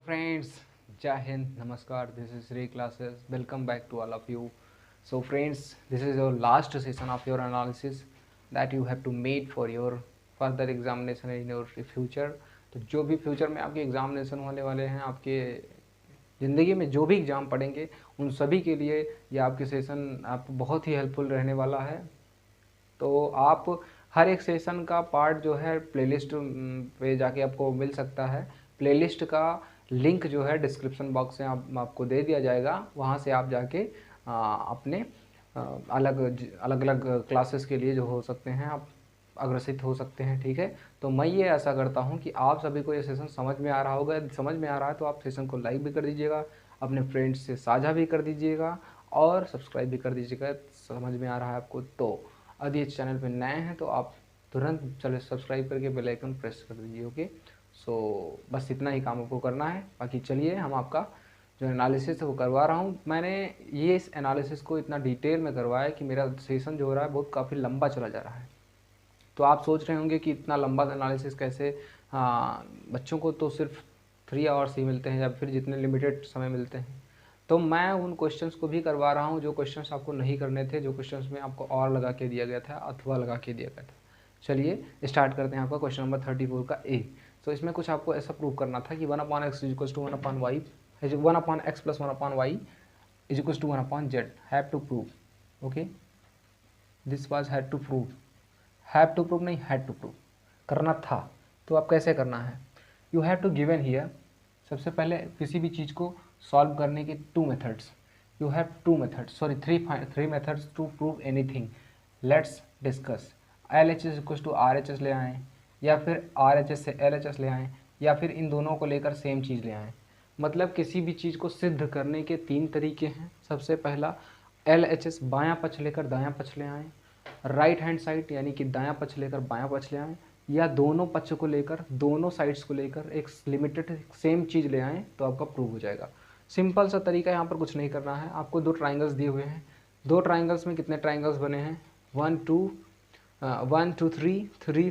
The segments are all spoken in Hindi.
Friends, Jai Hind, Namaskar. This is Ray Classes. Welcome back to all of you. So, friends, this is your last session of your analysis that you have to make for your further examination in your future. तो जो भी फ्यूचर में आपके एग्जामिनेशन होने वाले हैं, आपके ज़िंदगी में जो भी एग्ज़ाम पढ़ेंगे उन सभी के लिए ये आपके सेशन आप बहुत ही हेल्पफुल रहने वाला है। तो आप हर एक सेशन का पार्ट जो है प्लेलिस्ट पे जाके आपको मिल सकता है। प्लेलिस्ट का लिंक जो है डिस्क्रिप्शन बॉक्स से आपको दे दिया जाएगा, वहाँ से आप जाके अपने अलग अलग क्लासेस के लिए जो हो सकते हैं आप अग्रसित हो सकते हैं। ठीक है, तो मैं ये ऐसा करता हूँ कि आप सभी को ये सेशन समझ में आ रहा होगा। समझ में आ रहा है तो आप सेशन को लाइक भी कर दीजिएगा, अपने फ्रेंड्स से साझा भी कर दीजिएगा और सब्सक्राइब भी कर दीजिएगा। समझ में आ रहा है आपको तो यदि इस चैनल पर नए हैं तो आप तुरंत चले सब्सक्राइब करके बेल आइकन प्रेस कर दीजिए। ओके, सो बस इतना ही काम आपको करना है। बाकी चलिए हम आपका जो एनालिसिस है वो करवा रहा हूँ। मैंने ये इस एनालिसिस को इतना डिटेल में करवाया कि मेरा सेशन जो हो रहा है बहुत काफ़ी लंबा चला जा रहा है। तो आप सोच रहे होंगे कि इतना लंबा एनालिसिस कैसे। हाँ, बच्चों को तो सिर्फ 3 आवर्स ही मिलते हैं या फिर जितने लिमिटेड समय मिलते हैं। तो मैं उन क्वेश्चंस को भी करवा रहा हूँ जो क्वेश्चंस आपको नहीं करने थे, जो क्वेश्चंस में आपको और लगा के दिया गया था अथवा लगा के दिया गया था। चलिए स्टार्ट करते हैं आपका क्वेश्चन नंबर 34 का ए। तो इसमें कुछ आपको ऐसा प्रूव करना था कि 1/x equals to 1/y 1/x plus 1/y is equals to 1/z। Have to prove. Okay, this was had to prove. Have to prove नहीं, हैड टू प्रूव करना था। तो आप कैसे करना है, you have to given here. सबसे पहले किसी भी चीज़ को सॉल्व करने के 2 methods, you have 2 methods, sorry 3 methods to prove anything. Let's discuss. LHS equals to RHS ले आएँ, या फिर RHS से LHS ले आएँ, या फिर इन दोनों को लेकर सेम चीज़ ले आएँ। मतलब किसी भी चीज़ को सिद्ध करने के 3 तरीके हैं। सबसे पहला LHS बायां पक्ष लेकर दायां पक्ष ले आएँ, राइट हैंड साइड यानी कि दायां पक्ष लेकर बायां पक्ष ले आएँ, या दोनों पक्ष को लेकर दोनों साइड्स को लेकर एक लिमिटेड सेम चीज़ ले आएँ तो आपका प्रूव हो जाएगा। सिंपल सा तरीका, यहाँ पर कुछ नहीं करना है। आपको 2 ट्राइंगल्स दिए हुए हैं, 2 ट्राइंगल्स में कितने ट्राइंगल्स बने हैं 1 2 3 3 3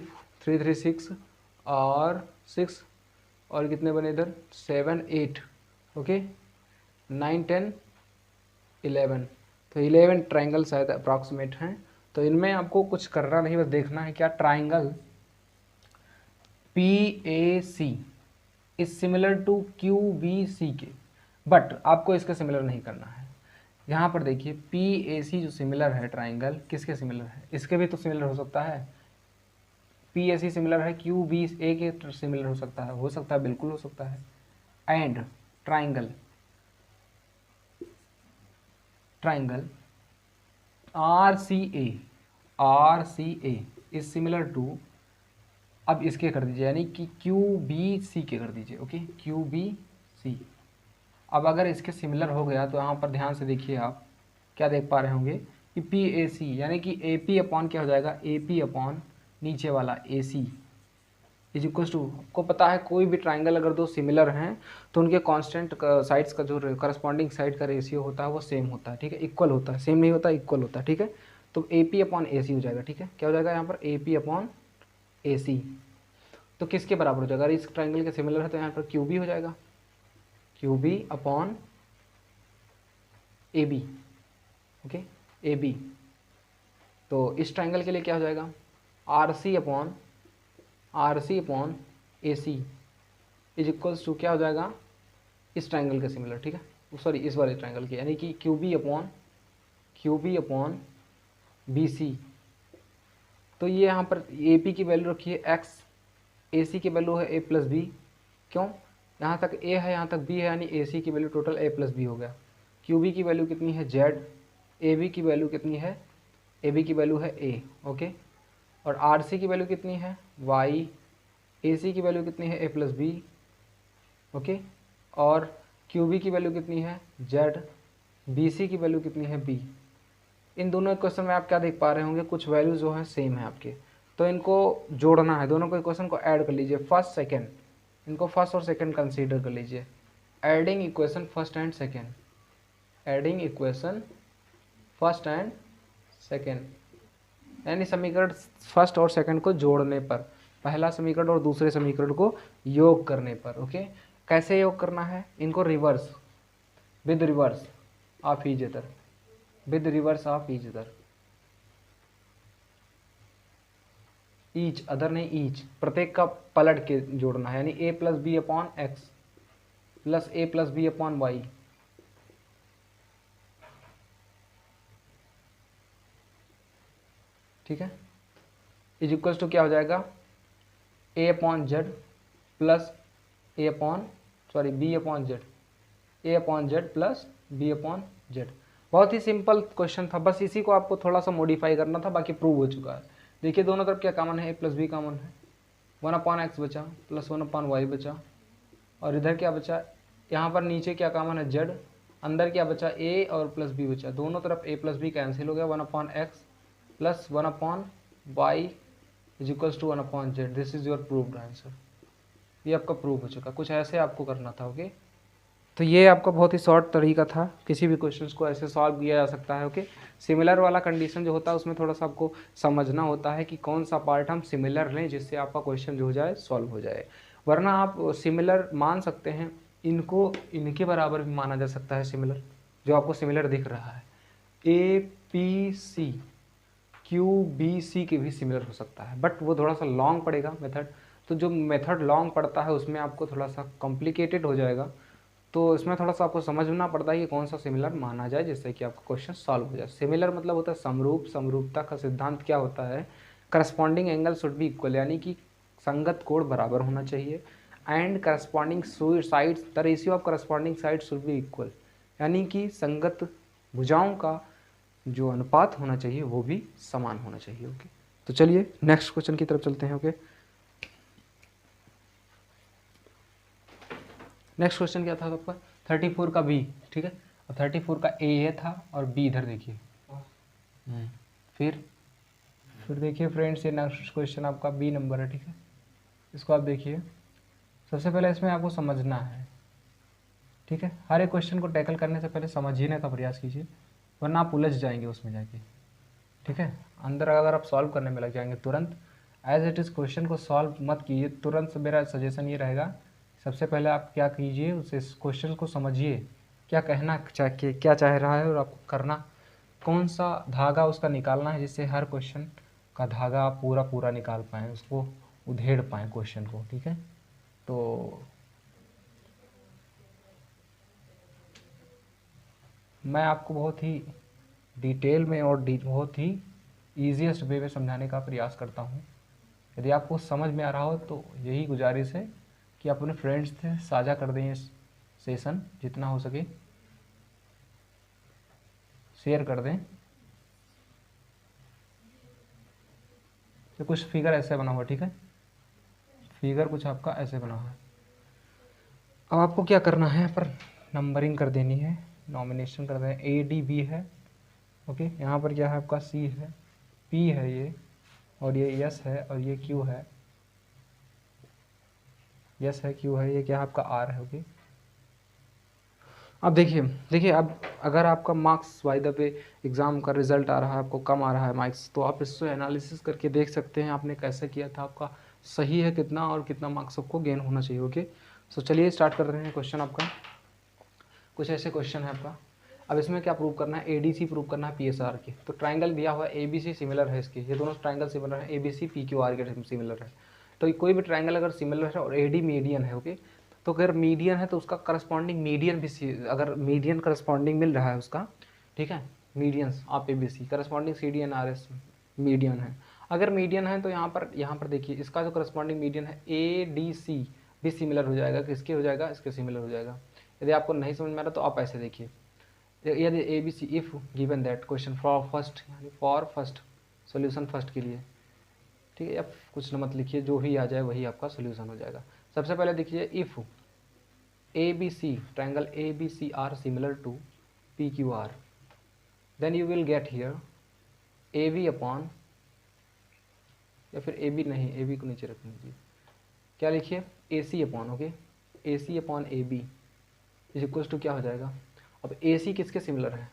3 6 और 6, और कितने बने इधर 7 8। ओके, 9 10 11। तो 11 ट्राइंगल शायद अप्रॉक्सीमेट हैं। तो इनमें आपको कुछ करना नहीं, बस देखना है क्या triangle PAC is similar to QBC के, बट आपको इसका सिमिलर नहीं करना है। यहाँ पर देखिए PAC जो सिमिलर है ट्राइंगल, किसके सिमिलर है, इसके भी तो सिमिलर हो सकता है। PAC सिमिलर है QBA के सिमिलर हो सकता है, बिल्कुल हो सकता है। And triangle RCA is similar to, अब इसके कर दीजिए यानी कि QBC के कर दीजिए। Okay, QBC। अब अगर इसके सिमिलर हो गया तो यहाँ पर ध्यान से देखिए, आप क्या देख पा रहे होंगे कि PAC यानी कि AP अपॉन क्या हो जाएगा, AP अपॉन नीचे वाला AC इज इक्वल्स टू, आपको पता है कोई भी ट्राइंगल अगर 2 सिमिलर हैं तो उनके कांस्टेंट साइड्स का जो करस्पॉन्डिंग साइड का रेशियो होता है वो सेम होता है। ठीक है, इक्वल होता है, सेम नहीं होता, इक्वल होता है। ठीक है, तो AP अपॉन AC हो जाएगा। ठीक है, क्या हो जाएगा यहाँ पर AP अपॉन AC। तो किसके बराबर हो जाएगा, अगर इस ट्राइंगल के सिमिलर है तो यहाँ पर QB हो जाएगा, QB upon AB। Okay, AB। तो इस ट्राइंगल के लिए क्या हो जाएगा, RC upon AC is equals to क्या हो जाएगा, इस ट्राइंगल के सिमिलर। ठीक है, सॉरी इस वाले ट्राइंगल के, यानी कि QB अपॉन BC। तो ये यहाँ पर AP की वैल्यू रखी है X, AC की वैल्यू है A प्लस B। क्यों, यहाँ तक A है यहाँ तक B है, यानी AC की value total A plus B हो गया। QB की वैल्यू कितनी है Z, AB की वैल्यू कितनी है, AB की वैल्यू है A। ओके, और RC की वैल्यू कितनी है Y, AC की वैल्यू कितनी है A प्लस B। ओके, और QB की वैल्यू कितनी है Z, BC की वैल्यू कितनी है B। इन दोनों इक्वेशन में आप क्या देख पा रहे होंगे, कुछ वैल्यू जो है सेम है आपके, तो इनको जोड़ना है, दोनों को इक्वेशन को ऐड कर लीजिए, फर्स्ट सेकंड, इनको फर्स्ट और सेकंड कंसीडर कर लीजिए। Adding equation first and second, adding equation first and second, यानी समीकरण फर्स्ट और सेकंड को जोड़ने पर, पहला समीकरण और दूसरे समीकरण को योग करने पर। ओके, कैसे योग करना है इनको, reverse, with reverse of each other, with reverse of each other, each other नहीं, ईच, प्रत्येक का पलट के जोड़ना है, यानी A plus B upon X plus A plus B upon Y, ठीक है, इज इक्वल्स टू क्या हो जाएगा, A upon Z plus A upon sorry B upon Z, A upon Z plus B upon Z. बहुत ही सिंपल क्वेश्चन था, बस इसी को आपको थोड़ा सा मॉडिफाई करना था, बाकी प्रूव हो चुका है। देखिए दोनों तरफ क्या कॉमन है, ए प्लस बी कॉमन है, 1 अपॉन एक्स बचा प्लस 1 अपॉन वाई बचा, और इधर क्या बचा, यहाँ पर नीचे क्या कॉमन है, जेड, अंदर क्या बचा, ए और प्लस बी बचा, दोनों तरफ ए प्लस बी कैंसिल हो गया, 1 upon X plus 1 upon Y is equals to 1 upon Z. This is your proved answer, ये आपका प्रूव हो चुका। कुछ ऐसे आपको करना था, ओके। तो ये आपका बहुत ही शॉर्ट तरीका था, किसी भी क्वेश्चंस को ऐसे सॉल्व किया जा सकता है, ओके। सिमिलर वाला कंडीशन जो होता है उसमें थोड़ा सा आपको समझना होता है कि कौन सा पार्ट हम सिमिलर लें जिससे आपका क्वेश्चन जो हो जाए सॉल्व हो जाए, वरना आप सिमिलर मान सकते हैं, इनको इनके बराबर भी माना जा सकता है सिमिलर, जो आपको सिमिलर दिख रहा है, A P C Q B C के भी सिमिलर हो सकता है, बट वो थोड़ा सा लॉन्ग पड़ेगा मेथड। तो जो मेथड लॉन्ग पड़ता है उसमें आपको थोड़ा सा कॉम्प्लिकेटेड हो जाएगा, तो इसमें थोड़ा सा आपको समझना पड़ता है कि कौन सा सिमिलर माना जाए जिससे कि आपका क्वेश्चन सॉल्व हो जाए। सिमिलर मतलब होता है समरूप, समरूपता का सिद्धांत क्या होता है, corresponding angle should be equal, यानी कि संगत कोण बराबर होना चाहिए, and corresponding sides, the ratio of corresponding sides should be equal, यानी कि संगत भुजाओं का जो अनुपात होना चाहिए वो भी समान होना चाहिए, ओके। तो चलिए नेक्स्ट क्वेश्चन की तरफ चलते हैं, ओके। नेक्स्ट क्वेश्चन क्या था आपका, 34 का बी, ठीक है। अब 34 का ए ये था और बी इधर देखिए, फिर देखिए फ्रेंड्स, ये नेक्स्ट क्वेश्चन आपका बी नंबर है, ठीक है। इसको आप देखिए, सबसे पहले इसमें आपको समझना है, ठीक है। हर एक क्वेश्चन को टैकल करने से पहले समझने का प्रयास कीजिए, वरना आप उलझ जाएंगे उसमें जाके, ठीक है। अंदर अगर आप सॉल्व करने में लग जाएंगे तुरंत, एज इट इज़ क्वेश्चन को सॉल्व मत कीजिए तुरंत। मेरा सजेशन ये रहेगा, सबसे पहले आप क्या कीजिए, उस क्वेश्चन को समझिए, क्या कहना चाहे, क्या चाह रहा है, और आपको करना कौन सा धागा उसका निकालना है, जिससे हर क्वेश्चन का धागा आप पूरा पूरा निकाल पाएँ, उसको उधेड़ पाएँ क्वेश्चन को, ठीक है। तो मैं आपको बहुत ही डिटेल में और बहुत ही ईजीएस्ट वे में समझाने का प्रयास करता हूँ। यदि आपको समझ में आ रहा हो तो यही गुजारिश है कि आप अपने फ्रेंड्स से साझा कर दें, इस सेशन जितना हो सके शेयर कर दें। तो कुछ फिगर ऐसे बना हुआ, ठीक है, फिगर कुछ आपका ऐसे बना हुआ है। अब आपको क्या करना है, पर नंबरिंग कर देनी है, नॉमिनेशन कर दें, ए डी बी है, ओके। यहाँ पर क्या है आपका, सी है, पी है ये, और ये एस है, और ये क्यू है, यस है, क्यू है, ये क्या है आपका आर है, ओके। अब देखिए अब अगर आपका marks by the way exam का रिजल्ट आ रहा है, आपको कम आ रहा है मार्क्स, तो आप इससे एनालिसिस करके देख सकते हैं आपने कैसे किया था, आपका सही है कितना, और कितना मार्क्स आपको गेन होना चाहिए, ओके। सो चलिए स्टार्ट कर रहे हैं क्वेश्चन आपका। कुछ ऐसे क्वेश्चन है आपका, अब इसमें क्या प्रूव करना है, एडीसी प्रूव करना है पीएसआर के। तो ट्राइंगल दिया हुआ है, एबीसी सिमिलर है इसके, ये दोनों ट्राइंगल सिमिलर है, एबीसी पीक्यूआर के सिमिलर है। तो कोई भी ट्राइंगल अगर सिमिलर है और एडी मीडियन है, ओके, तो अगर मीडियन है तो उसका करस्पॉन्डिंग मीडियन भी, अगर मीडियन करस्पॉन्डिंग मिल रहा है उसका, ठीक है, मीडियंस आप ABC corresponding CD N R S median है। अगर मीडियन है तो यहाँ पर देखिए इसका जो करस्पॉन्डिंग मीडियन है ए डी सी भी सिमिलर हो जाएगा, किसके हो जाएगा, इसके सिमिलर हो जाएगा। यदि आपको नहीं समझ में आ रहा तो आप ऐसे देखिए, यदि A B C if given that question for first, यानी फॉर फर्स्ट सोल्यूशन फर्स्ट के लिए, ठीक है, आप कुछ न मत लिखिए, जो भी आ जाए वही आपका सोल्यूशन हो जाएगा। सबसे पहले देखिए, if A B C triangle A B C are similar to P Q R, then you will get here A B upon, या फिर ए बी नहीं, ए बी को नीचे रख लीजिए, क्या लिखिए, A C upon, okay, A C upon A B is equals to क्या हो जाएगा। अब ए सी किसके सिमिलर है,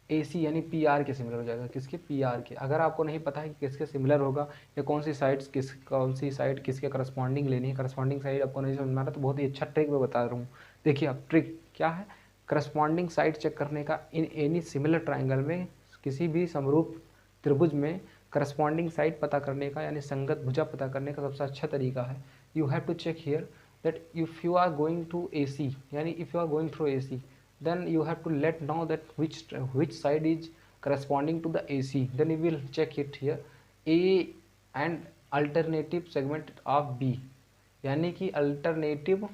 ए सी यानी पी आर के सिमिलर हो जाएगा, किसके, पी आर के। अगर आपको नहीं पता है कि किसके सिमिलर होगा या कौन सी साइड किसके करस्पॉन्डिंग लेनी है, करस्पॉन्डिंग साइड आपको नहीं समझ में आ रहा तो बहुत ही अच्छा ट्रिक मैं बता रहा हूँ। देखिए आप, ट्रिक क्या है, करस्पॉन्डिंग साइड चेक करने का इन एनी सिमिलर ट्राइंगल में, किसी भी समरूप त्रिभुज में करस्पॉन्डिंग साइड पता करने का यानी संगत भुजा पता करने का सबसे अच्छा तरीका है, you have to check here that if you are going to AC, yani if you are going through AC, then you have to let know that which side is corresponding to the AC, then you will check it here, A and alternative segment of B, यानी कि alternative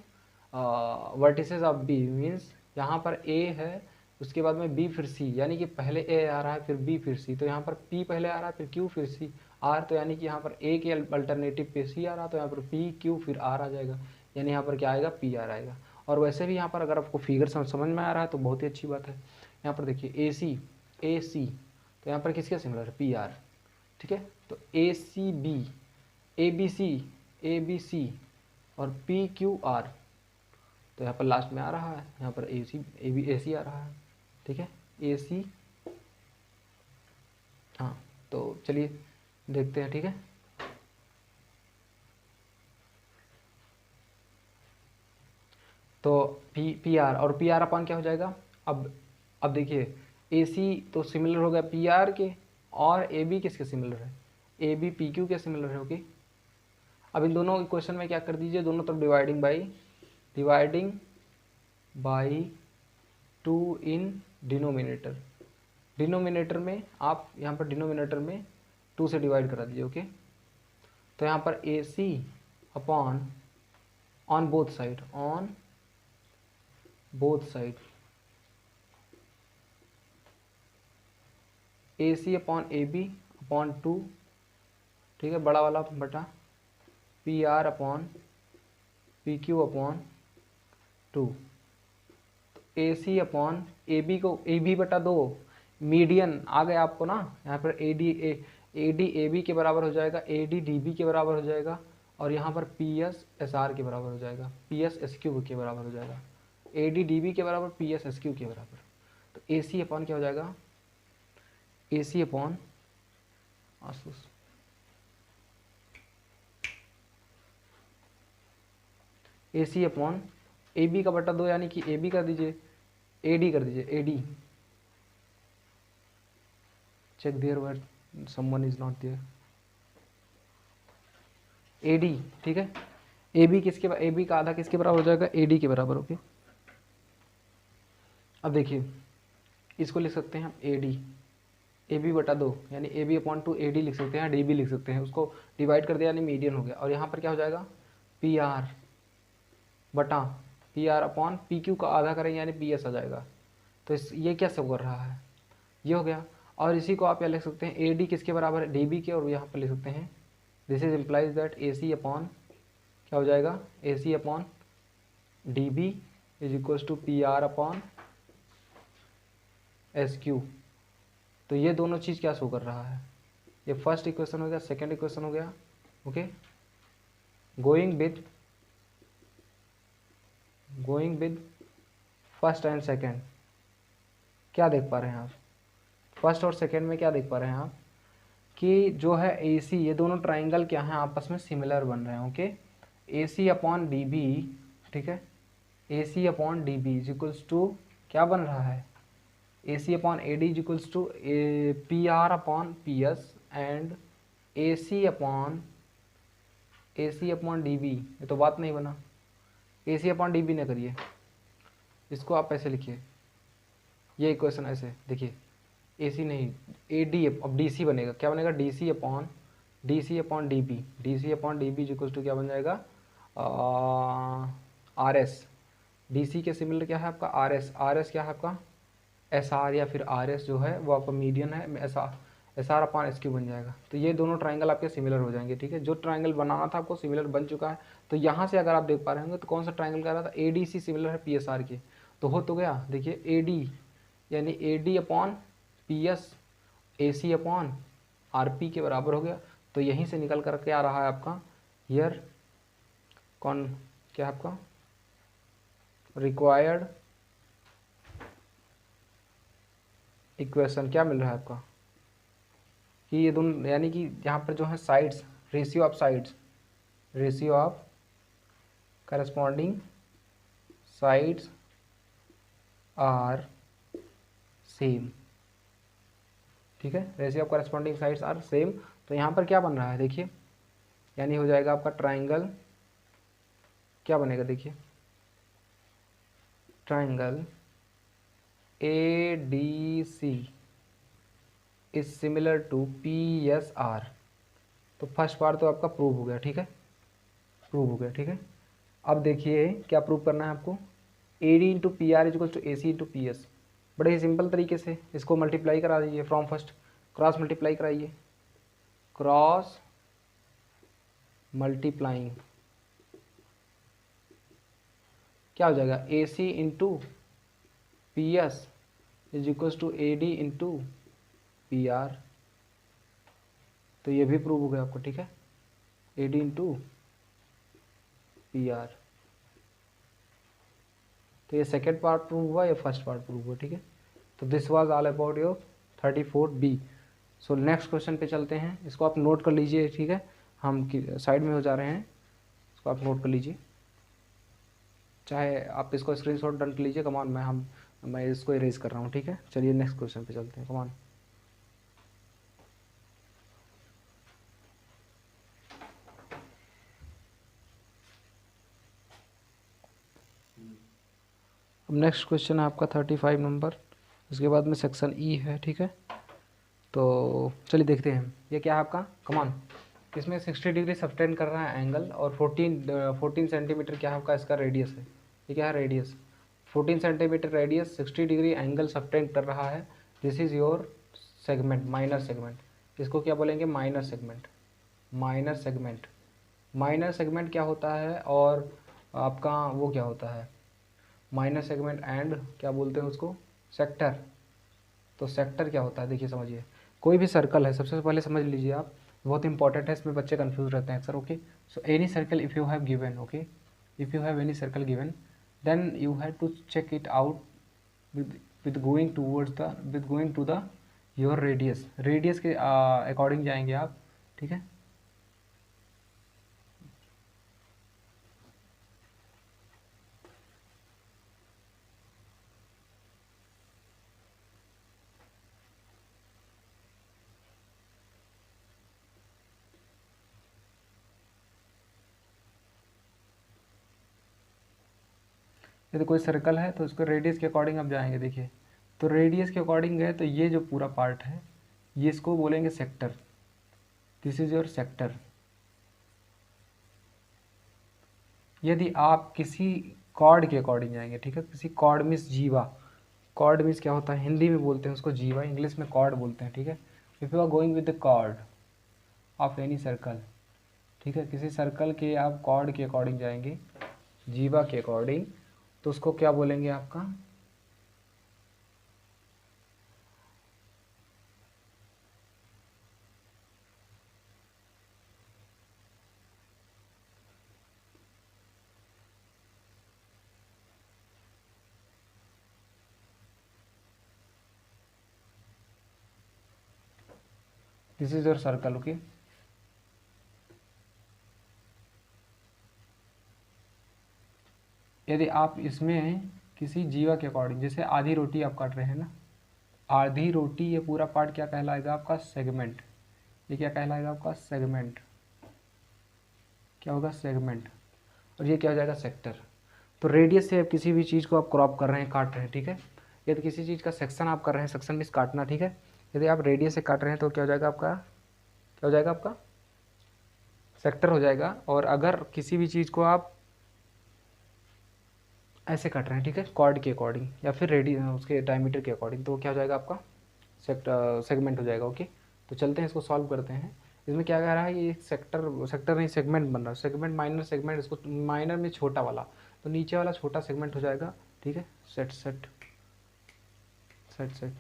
vertices of B means यहाँ पर A है, उसके बाद में B फिर C, यानी कि पहले A आ रहा है फिर B फिर C, तो यहाँ पर P पहले आ रहा है फिर Q फिर C R, तो यानी कि यहाँ पर A के अल्टरनेटिव पे C आ रहा, तो यहाँ पर P Q फिर R आ जाएगा, यानी यहाँ पर क्या आएगा, पी आर आएगा। और वैसे भी यहाँ पर अगर आपको फिगर समझ में आ रहा है तो बहुत ही अच्छी बात है। यहाँ पर देखिए ए सी, तो यहाँ पर किसके सिमिलर है, पी आर, ठीक है। तो ए सी बी, ए बी सी और पी क्यू आर, तो यहाँ पर लास्ट में आ रहा है, यहाँ पर ए सी आ रहा है, ठीक है, ए सी। हाँ, तो चलिए देखते हैं, ठीक है। तो पी आर और पी आर अपन क्या हो जाएगा, अब देखिए ए सी तो सिमिलर हो गया पी आर के, और ए बी किसके सिमिलर है, ए बी पी क्यू के सिमिलर है, ओके। अब इन दोनों इक्वेशन में क्या कर दीजिए, दोनों तरफ डिवाइडिंग बाई 2 इन डिनोमिनेटर में आप यहाँ पर डिनोमिनेटर में 2 से डिवाइड करा दीजिए, ओके। तो यहाँ पर A C upon on both side A C upon A B upon 2, ठीक है, बड़ा वाला बटा P R upon P Q upon 2। A C upon A B को ए बी बटा 2, मीडियन आ गया आपको ना, यहाँ पर ए डी ए बी के बराबर हो जाएगा, ए डी डी बी के बराबर हो जाएगा, और यहाँ पर पी एस एस आर के बराबर हो जाएगा, पी एस एस क्यू के बराबर हो जाएगा, ए डी डी बी के बराबर पी एस एस क्यू के बराबर। तो ए सी अपॉन क्या हो जाएगा, A C upon A C upon A B का बटा 2, यानी कि ए बी कर दीजिए, ए डी कर दीजिए, A D, check there where someone is not there, A D, ठीक है। ए बी का आधा किसके बराबर हो जाएगा, ए डी के बराबर, ओके। अब देखिए इसको लिख सकते हैं हम ए डी, ए बी बटा 2, यानी A B upon 2 A D लिख सकते हैं, डी बी लिख सकते हैं, उसको डिवाइड कर दिया यानी मीडियन हो गया। और यहाँ पर क्या हो जाएगा, पी आर बटा P R upon P Q का आधा करेंगे यानी पी एस आ जाएगा। तो ये क्या सब कर रहा है, ये हो गया। और इसी को आप क्या लिख सकते हैं, ए डी किसके बराबर है, डी बी के, और यहाँ पर लिख सकते हैं this is implies that A C upon क्या हो जाएगा, A C upon D B is equals to P R upon S Q. तो ये दोनों चीज़ क्या शो कर रहा है, ये फर्स्ट इक्वेशन हो गया, सेकेंड इक्वेशन हो गया, okay. Going with first and second, क्या देख पा रहे हैं आप, फर्स्ट और सेकेंड में क्या देख पा रहे हैं आप कि जो है ए सी, ये दोनों ट्राइंगल क्या हैं, आपस में सिमिलर बन रहे हैं, okay. A C upon D B, ठीक है, A C upon D B is equals to क्या बन रहा है, A C upon A D is equals to P R upon P S, and A C upon D B, ये तो बात नहीं बना, A C upon D B न करिए, इसको आप ऐसे लिखिए, ये इक्वेशन ऐसे देखिए, ए सी नहीं, ए डी, अब डी सी बनेगा, क्या बनेगा, D C upon D B, D C upon D B equals to क्या बन जाएगा, आर एस। डी सी के सिमिलर क्या है आपका, आर एस क्या है आपका, एस आर, या फिर आर एस जो है वो आपका मीडियन है, S R upon S Q बन जाएगा। तो ये दोनों ट्राइंगल आपके सिमिलर हो जाएंगे, ठीक है। जो ट्राइंगल बनाना था आपको सिमिलर बन चुका है। तो यहाँ से अगर आप देख पा रहे होंगे तो कौन सा ट्राइंगल कर रहा था, ए डी सी सिमिलर है पी एस आर के, तो हो तो गया, देखिए ए डी यानी A D upon P S, A C upon R P के बराबर हो गया। तो यहीं से निकल कर क्या आ रहा है आपका, हियर कौन क्या है आपका, रिक्वायर्ड इक्वेशन क्या मिल रहा है आपका कि ये दोनों, यानी कि यहाँ पर जो है sides, ratio of sides, ratio of corresponding sides are same, ठीक है, ratio of corresponding sides are same. तो यहाँ पर क्या बन रहा है देखिए, यानी हो जाएगा आपका ट्राइंगल, क्या बनेगा देखिए, triangle A D C is similar to P S R. तो फर्स्ट पार्ट तो आपका प्रूव हो गया, ठीक है, प्रूव हो गया, ठीक है। अब देखिए क्या प्रूव करना है आपको, A D into P R is equal to A C into P S. बड़े ही सिंपल तरीके से इसको मल्टीप्लाई करा दीजिए, फ्रॉम फर्स्ट क्रॉस मल्टीप्लाई कराइए, क्रॉस मल्टीप्लाइंग क्या हो जाएगा, A C into P S is equals to A D into P R. तो ये भी प्रूव हो गया आपको, ठीक है, A D into P R. तो ये सेकेंड पार्ट प्रूव हुआ, या फर्स्ट पार्ट प्रूव हुआ, ठीक है। तो this was all about your 34B। So next question पे चलते हैं, इसको आप नोट कर लीजिए, ठीक है, हम साइड में हो जा रहे हैं, इसको आप नोट कर लीजिए, चाहे आप इसको स्क्रीनशॉट डाल लीजिए। कमान मैं इसको इरेज कर रहा हूँ, ठीक है। चलिए नेक्स्ट क्वेश्चन पे चलते हैं, कमान। अब नेक्स्ट क्वेश्चन है आपका 35 नंबर, इसके बाद में सेक्शन ई है, ठीक है। तो चलिए देखते हैं ये क्या है आपका, कमान। इसमें 60 डिग्री सबटेंड कर रहा है एंगल, और 14 सेंटीमीटर क्या है आपका इसका रेडियस है। ये क्या है, radius 14 centimetre radius, 60 degree angle subtend कर रहा है। This is your segment, minor segment. इसको क्या बोलेंगे, minor segment. Minor segment, minor segment क्या होता है, और आपका वो क्या होता है, माइनर सेगमेंट एंड क्या बोलते हैं उसको, सेक्टर। तो सेक्टर क्या होता है देखिए, समझिए, कोई भी सर्कल है, सबसे पहले समझ लीजिए आप, बहुत इंपॉर्टेंट है, इसमें बच्चे कंफ्यूज रहते हैं sir. Okay, so any circle if you have given, okay, if you have any circle given, then you have to check it out with going towards the with going to the your radius के अकॉर्डिंग जाएंगे आप, ठीक है। यदि कोई सर्कल है तो उसको रेडियस के अकॉर्डिंग आप जाएंगे, देखिए। तो रेडियस के अकॉर्डिंग गए तो ये जो पूरा पार्ट है, ये इसको बोलेंगे sector. This is your sector. यदि आप किसी कॉर्ड के अकॉर्डिंग जाएंगे, ठीक है, किसी कॉर्ड मीन्स जीवा, कॉर्ड मीन्स क्या होता है, हिंदी में बोलते हैं उसको जीवा, इंग्लिश में कॉर्ड बोलते हैं, ठीक है। If you are going with the chord of any circle, ठीक है, किसी सर्कल के आप कॉर्ड के अकॉर्डिंग जाएंगे, जीवा के अकॉर्डिंग, तो उसको क्या बोलेंगे आपका, this is your circle, okay. यदि आप इसमें किसी जीवा के अकॉर्डिंग, जैसे आधी रोटी आप काट रहे हैं ना, आधी रोटी, ये पूरा पार्ट क्या कहलाएगा आपका, सेगमेंट। ये क्या कहलाएगा आपका, सेगमेंट। क्या होगा, सेगमेंट। और ये क्या हो जाएगा, सेक्टर। तो रेडियस से आप किसी भी चीज़ को आप क्रॉप कर रहे हैं, काट रहे हैं, ठीक है। यदि किसी चीज़ का सेक्शन आप कर रहे हैं, सेक्शन मीन्स काटना, ठीक है। यदि आप रेडियस से काट रहे हैं तो क्या हो जाएगा आपका, क्या हो जाएगा आपका, सेक्टर हो जाएगा। और अगर किसी भी चीज़ को आप ऐसे काट रहे हैं, ठीक है, कॉर्ड के अकॉर्डिंग या फिर उसके डायमीटर के अकॉर्डिंग, तो क्या हो जाएगा आपका, सेगमेंट हो जाएगा, ओके। तो चलते हैं इसको सॉल्व करते हैं। इसमें क्या कह रहा है, ये सेक्टर नहीं, सेगमेंट बन रहा है, सेगमेंट माइनर सेगमेंट, इसको माइनर में छोटा वाला, तो नीचे वाला छोटा सेगमेंट हो जाएगा, ठीक है। सेट सेट सेट सेट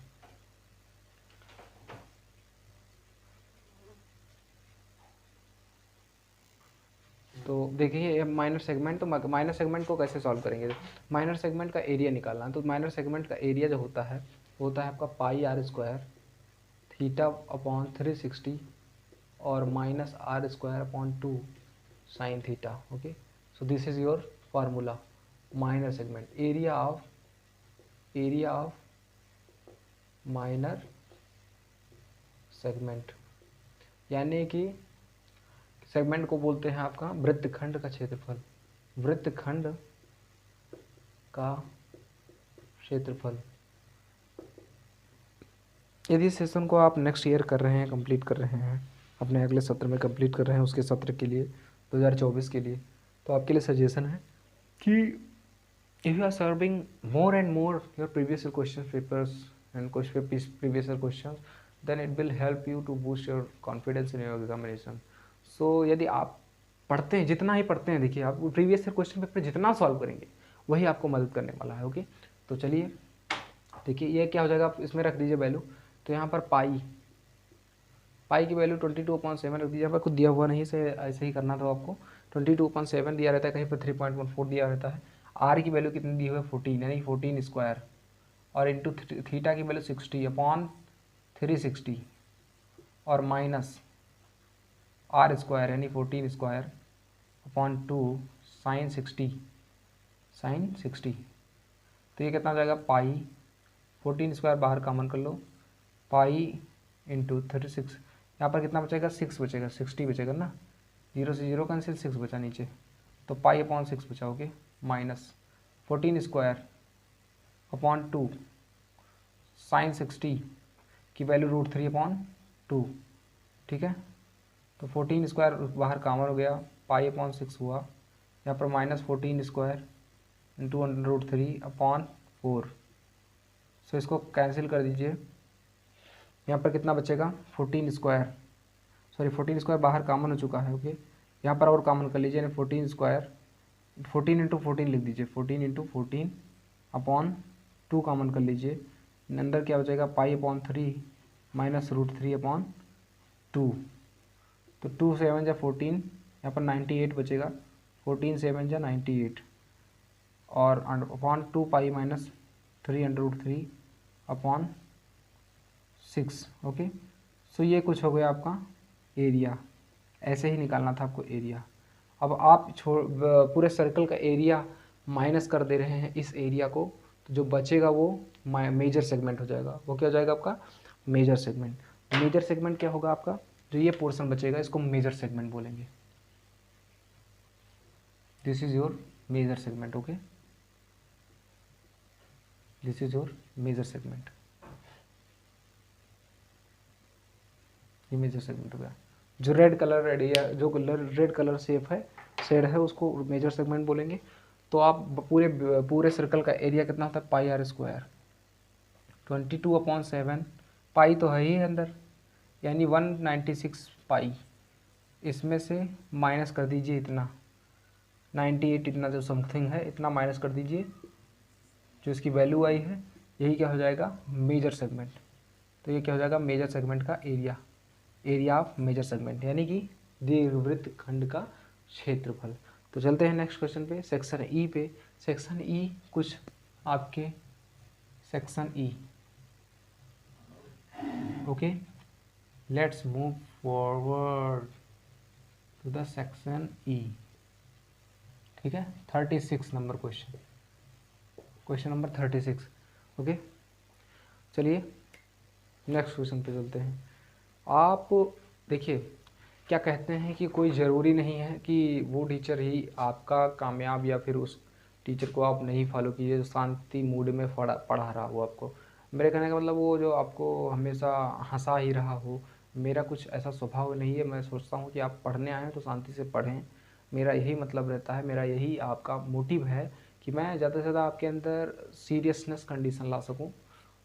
तो देखिए ये माइनर सेगमेंट, तो माइनर सेगमेंट को कैसे सॉल्व करेंगे, माइनर सेगमेंट का एरिया निकालना। तो माइनर सेगमेंट का एरिया जो होता है होता है आपका pi R square theta upon 360 और minus R square upon 2 sine theta. Okay, so this is your formula. Minor segment, area of minor segment, यानी कि सेगमेंट को बोलते हैं आपका वृत्तखंड का क्षेत्रफल. वृत्तखंड का क्षेत्रफल. यदि सेशन को आप नेक्स्ट ईयर कर रहे हैं, कंप्लीट कर रहे हैं, अपने अगले सत्र में कंप्लीट कर रहे हैं, उसके सत्र के लिए 2024 के लिए, तो आपके लिए सजेशन है कि if you are serving more and more your previous question papers and previous question, then it will help you to boost your confidence in your examination. So यदि आप पढ़ते हैं, जितना ही पढ़ते हैं, देखिए आप प्रीवियस क्वेश्चन पेपर जितना सॉल्व करेंगे वही आपको मदद करने वाला है. ओके, तो चलिए देखिए ये क्या हो जाएगा, आप इसमें रख दीजिए वैल्यू. तो यहाँ पर पाई की वैल्यू 22/7 रख दीजिए. यहाँ पर कुछ दिया हुआ नहीं, से ऐसे ही करना था आपको. 22/7 दिया रहता है, कहीं पर 3.14 दिया रहता है. आर की वैल्यू कितनी दी हुई है 14, यानी 14 स्क्वायर, और इंटू थीटा की वैल्यू 60 अपॉन 360 और माइनस आर स्क्वायर यानी 14 स्क्वायर अपॉन 2 साइन 60. तो ये कितना हो जाएगा, पाई 14 स्क्वायर बाहर कॉमन कर लो, पाई इंटू 36. यहाँ पर कितना बचेगा, 6 बचेगा, 60 बचेगा ना, 0 से 0 कैंसिल, 6 बचा नीचे, तो पाई अपॉन 6 बचा. Okay, minus 14 square upon 2 sine 60 की वैल्यू √3/2. ठीक है, तो 14 स्क्वायर बाहर कॉमन हो गया, पाई अपॉन 6 हुआ. यहाँ पर माइनस 14 स्क्वायर इंटू √3/4. सो इसको कैंसिल कर दीजिए. यहाँ पर कितना बचेगा, 14 स्क्वायर बाहर कॉमन हो चुका है. ओके, यहाँ पर और कॉमन कर लीजिए, यानी 14 स्क्वायर, 14 इंटू 14 लिख दीजिए, 14 इंटू 14 अपॉन 2 कॉमन कर लीजिए. अंदर क्या बचेगा, पाई अपॉन 3 माइनस √3/2. तो 2 7 जा 14, यहाँ पर 98 बचेगा, 14 7 जा 98 और अपॉन 2 पाई माइनस 3√3/6. ओके, सो ये कुछ हो गया आपका एरिया. ऐसे ही निकालना था आपको एरिया. अब आप पूरे सर्कल का एरिया माइनस कर दे रहे हैं इस एरिया को, तो जो बचेगा वो मेजर सेगमेंट हो जाएगा. वो क्या हो जाएगा आपका, मेजर सेगमेंट. मेजर सेगमेंट क्या होगा आपका, जो ये पोर्शन बचेगा इसको मेजर सेगमेंट बोलेंगे. This is your major segment. Okay, this is your major segment. ये मेजर सेगमेंट हो गया. जो रेड कलर एरिया, जो रेड कलर शेड है उसको मेजर सेगमेंट बोलेंगे. तो आप पूरे सर्कल का एरिया कितना होता है, पाई आर स्क्वायर 22/7. पाई तो है ही अंदर, यानी 196 पाई. इसमें से माइनस कर दीजिए इतना 98, इतना जो समथिंग है इतना माइनस कर दीजिए, जो इसकी वैल्यू आई है, यही क्या हो जाएगा, मेजर सेगमेंट. तो ये क्या हो जाएगा, मेजर सेगमेंट का एरिया ऑफ मेजर सेगमेंट, यानी कि दीर्घवृत्त खंड का क्षेत्रफल. तो चलते हैं नेक्स्ट क्वेश्चन पे, सेक्शन ई पे. सेक्शन ई कुछ आपके section E. Okay, let's move forward to the section E. ठीक है, 36 नंबर क्वेश्चन नंबर 36. ओके, चलिए नेक्स्ट क्वेश्चन पे चलते हैं. आप देखिए क्या कहते हैं कि कोई ज़रूरी नहीं है कि वो टीचर ही आपका कामयाब, या फिर उस टीचर को आप नहीं फॉलो कीजिए जो शांति मूड में पढ़ा रहा हो आपको. मेरे कहने का मतलब वो जो आपको हमेशा हंसा ही रहा हो. मेरा कुछ ऐसा स्वभाव नहीं है. मैं सोचता हूँ कि आप पढ़ने आए हैं तो शांति से पढ़ें. मेरा यही मतलब रहता है, मेरा यही आपका मोटिव है कि मैं ज़्यादा से ज़्यादा आपके अंदर सीरियसनेस कंडीशन ला सकूँ.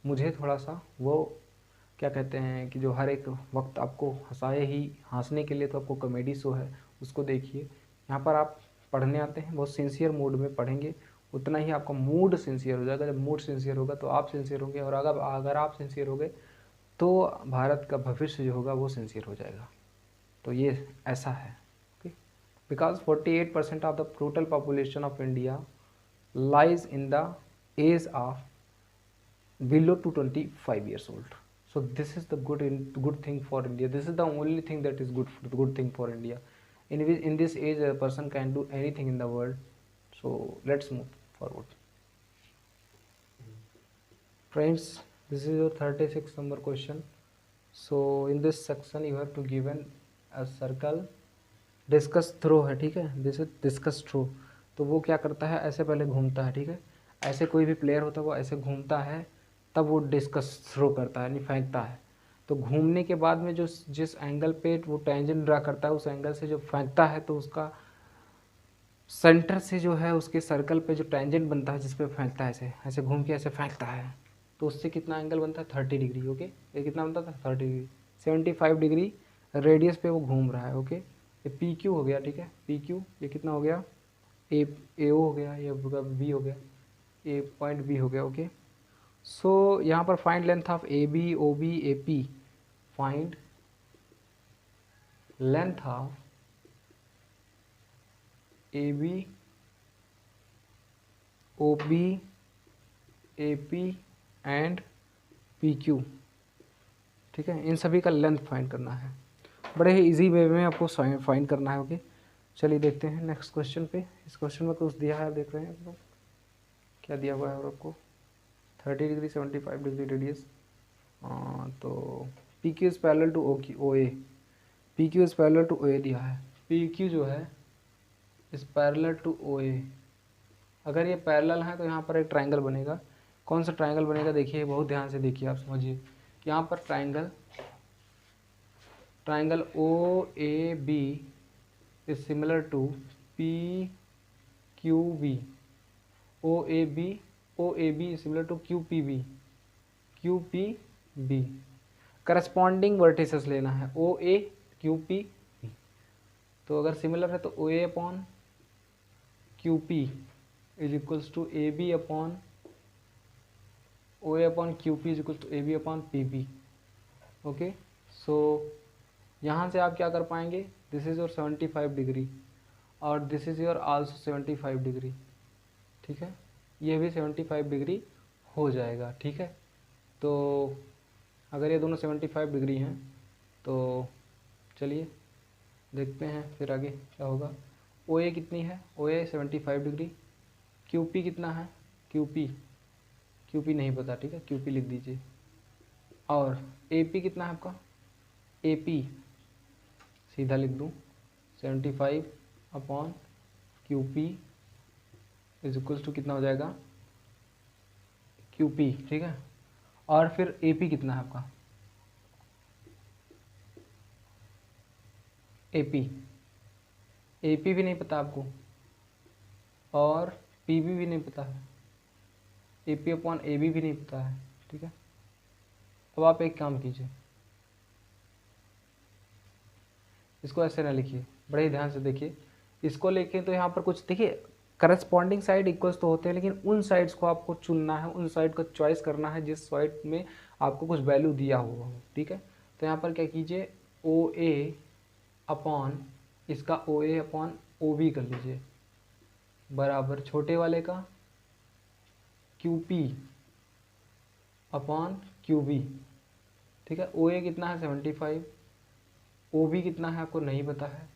मुझे थोड़ा सा वो क्या कहते हैं कि जो हर एक वक्त आपको हंसाए ही, हंसने के लिए तो आपको कॉमेडी शो है उसको देखिए. यहाँ पर आप पढ़ने आते हैं, बहुत सिंसियर मूड में पढ़ेंगे, उतना ही आपका मूड सिंसियर हो जाएगा. जब मूड सिंसियर होगा तो आप सिंसियर होंगे, और अगर आप सिंसियर होंगे तो भारत का भविष्य जो होगा वो सिंसियर हो जाएगा. तो ये ऐसा है. Okay, because 48% of the total population of India lies in the age of below to 25 years old. So this is the good thing for India. This is the only thing that is good thing for India. In this age a person can do anything in the world. So let's move forward. Friends, this is your 36 number question. So in this section you have to given a circle. Discus throw है, ठीक है, दिस इज डिस्कस थ्रो. तो वो क्या करता है, ऐसे पहले घूमता है, ठीक है, ऐसे कोई भी प्लेयर होता है वो ऐसे घूमता है, तब वो डिस्कस थ्रो करता है, यानी फेंकता है. तो घूमने के बाद में जो जिस एंगल पे वो टेंजेंट ड्रा करता है उस एंगल से जो फेंकता है, तो उसका सेंटर से जो है उसके सर्कल पे जो टेंजेंट बनता है जिस पे फेंकता है, ऐसे ऐसे घूम के ऐसे फेंकता है, तो उससे कितना एंगल बनता है 30 डिग्री. ओके, ये कितना बनता था 30 डिग्री, 75 डिग्री रेडियस पे वो घूम रहा है. ओके, ये पी क्यू हो गया, ठीक है, पी क्यू ये कितना हो गया, ए ओ हो गया, ये बी हो गया, ए पॉइंट बी हो गया. ओके, सो यहाँ पर find length of A B O B A P, find length of A B O B A P and P Q. ठीक है, इन सभी का लेंथ फाइंड करना है, बड़े ही इजी वे में आपको फाइंड करना है. ओके, चलिए देखते हैं नेक्स्ट क्वेश्चन पे. इस क्वेश्चन में कुछ दिया है, आप देख रहे हैं आप लोग क्या दिया हुआ है आपको, 30 डिग्री 75 डिग्री रेडियस. तो P Q is parallel to O A, P Q is parallel to O A दिया है. पी क्यू जो है is parallel to O A. अगर ये पैरेलल है तो यहाँ पर एक ट्रायंगल बनेगा. कौन सा ट्रायंगल बनेगा, देखिए बहुत ध्यान से देखिए, आप समझिए. यहाँ पर triangle O A B is similar to P Q B. O A B is similar to Q P B. Corresponding vertices लेना है, O A Q P B. तो अगर सिमिलर है तो O A upon Q P is equals to A B upon O A upon Q P is equals to A B upon P B. Okay, so यहाँ से आप क्या कर पाएंगे, दिस इज़ योर 75 डिग्री और this is your also 75 degree. ठीक है, ये भी 75 डिग्री हो जाएगा. ठीक है, तो अगर ये दोनों 75 डिग्री हैं तो चलिए देखते हैं फिर आगे क्या होगा. ओ ए कितनी है, ओ ए 75 डिग्री. क्यू पी कितना है, क्यू पी नहीं पता, ठीक है, क्यू पी लिख दीजिए. और ए पी कितना है आपका, ए पी सीधा लिख दूँ 75 upon Q P is equals to कितना हो जाएगा, क्यू पी. ठीक है, और फिर ए पी कितना है आपका, ए पी भी नहीं पता आपको और पी बी भी नहीं पता है, A P upon A B भी नहीं पता है. ठीक है, अब आप एक काम कीजिए, इसको ऐसे ना लिखिए, बड़े ही ध्यान से देखिए. इसको लेके तो यहाँ पर कुछ देखिए, करस्पॉन्डिंग साइड इक्वल्स तो होते हैं, लेकिन उन साइड्स को आपको चुनना है, उन साइड को चॉइस करना है जिस साइड में आपको कुछ वैल्यू दिया हुआ हो. ठीक है, तो यहाँ पर क्या कीजिए, ओ ए अपॉन इसका ओ ए अपॉन ओ बी कर लीजिए, बराबर छोटे वाले का Q P upon Q B. ठीक है, ओ ए कितना है 75, ओ बी कितना है आपको नहीं पता है.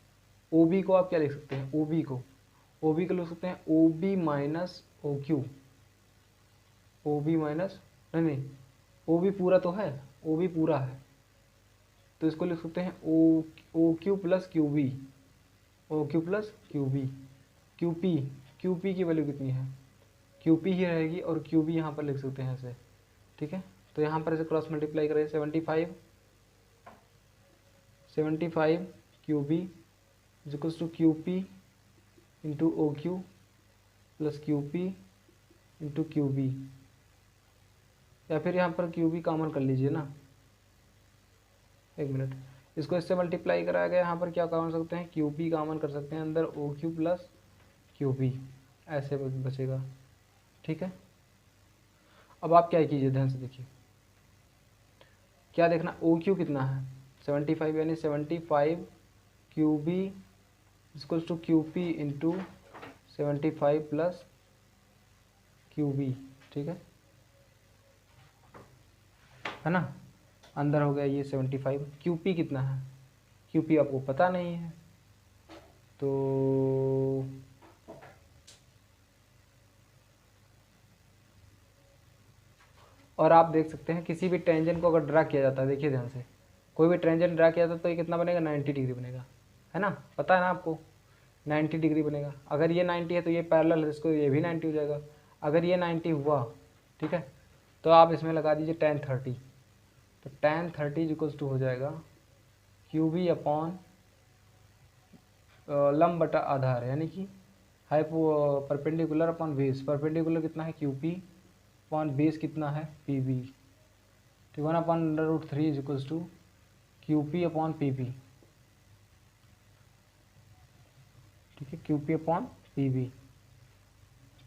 ओ बी को आप क्या लिख सकते हैं, ओ बी को लिख सकते हैं O B minus O Q, O B minus नहीं ओ बी पूरा तो है, ओ बी पूरा है, तो इसको लिख सकते हैं O Q plus Q B, O Q plus Q B. Q P की वैल्यू कितनी है, क्यू पी ही रहेगी और क्यू बी यहाँ पर लिख सकते हैं ऐसे. ठीक है, तो यहाँ पर ऐसे क्रॉस मल्टीप्लाई करें 75 Q B is equals to Q P into O Q plus Q P into Q B. या फिर यहाँ पर क्यू बी कॉमन कर लीजिए ना, एक मिनट, इसको इससे मल्टीप्लाई कराया गया, यहाँ पर क्या कॉमन कर सकते हैं, क्यू पी कॉमन कर सकते हैं अंदर, O Q plus Q B ऐसे बचेगा. ठीक है, अब आप क्या कीजिए, ध्यान से देखिए, क्या देखना, ओ क्यू कितना है 75, यानी 75 Q B equals to Q P into 75 plus Q B. ठीक है, है ना। अंदर हो गया ये 75। QP कितना है, QP आपको पता नहीं है, तो और आप देख सकते हैं किसी भी टेंजेंट को अगर ड्रा किया जाता है, देखिए ध्यान से, कोई भी टेंजेंट ड्रा किया जाता है तो ये कितना बनेगा, 90 डिग्री बनेगा, है ना, पता है ना आपको, 90 डिग्री बनेगा। अगर ये 90 है तो ये पैरेलल है, इसको ये भी 90 हो जाएगा। अगर ये 90 हुआ, ठीक है, तो आप इसमें लगा दीजिए tan 30, तो tan 30 इक्वल्स टू हो जाएगा QB अपॉन लंब बटा आधार, यानी कि परपेंडिकुलर अपॉन बेस। परपेंडिकुलर कितना है QP अपॉन बेस कितना है PB, तो 1/√3 is equals to QP upon PB, ठीक है, QP अपॉन PB।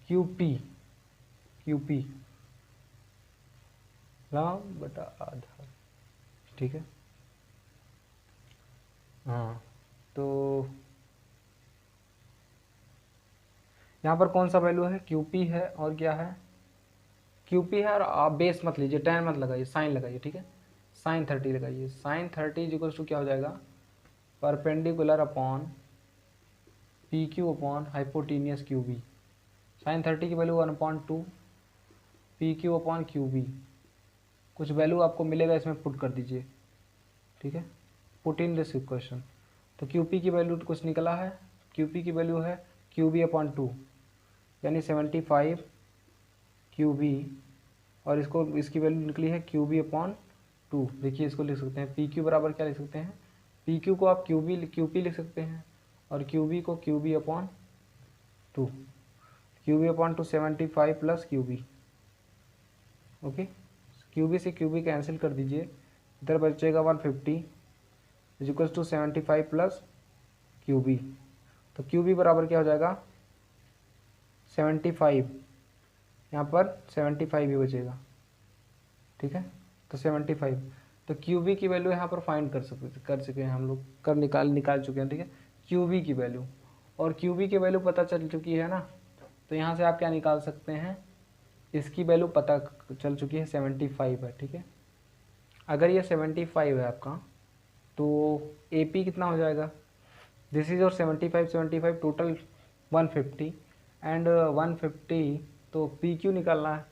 QP लंब बटा आधार, ठीक है। हाँ, तो यहाँ पर कौन सा वैल्यू है, QP है और क्या है, QP है, और आप बेस मत लीजिए, tan मत लगाइए, साइन लगाइए, ठीक है, sin 30 लगाइए। sin 30 इक्वल्स टू क्या हो जाएगा, perpendicular upon PQ upon hypotenuse QB। sin 30 की वैल्यू 1/2 PQ अपॉन QB, कुछ वैल्यू आपको मिलेगा इसमें पुट कर दीजिए, ठीक है, पुट इन दिस इक्वेशन। तो QP की वैल्यू कुछ निकला है, QP की वैल्यू है QB अपॉन 2, यानी 75 QB, और इसकी वैल्यू निकली है QB अपॉन 2। देखिए इसको लिख सकते हैं PQ बराबर क्या लिख सकते हैं, PQ को आप QP लिख सकते हैं, और QB को QB upon 2, QB upon 2 75 plus QB, okay. QB से QB कैंसिल कर दीजिए, इधर बचेगा 150 is equals to 75 plus QB। तो QB बराबर क्या हो जाएगा 75, यहाँ पर 75 ही बचेगा, ठीक है, तो 75। तो QB की वैल्यू यहाँ पर फाइंड कर सके हैं हम लोग, निकाल चुके हैं, ठीक है, QB की वैल्यू, और QB की वैल्यू पता चल चुकी है ना, तो यहाँ से आप क्या निकाल सकते हैं, इसकी वैल्यू पता चल चुकी है 75 है, ठीक है। अगर ये 75 है आपका, तो AP कितना हो जाएगा, दिस इज और 75 टोटल 150 एंड 150, तो PQ निकालना है,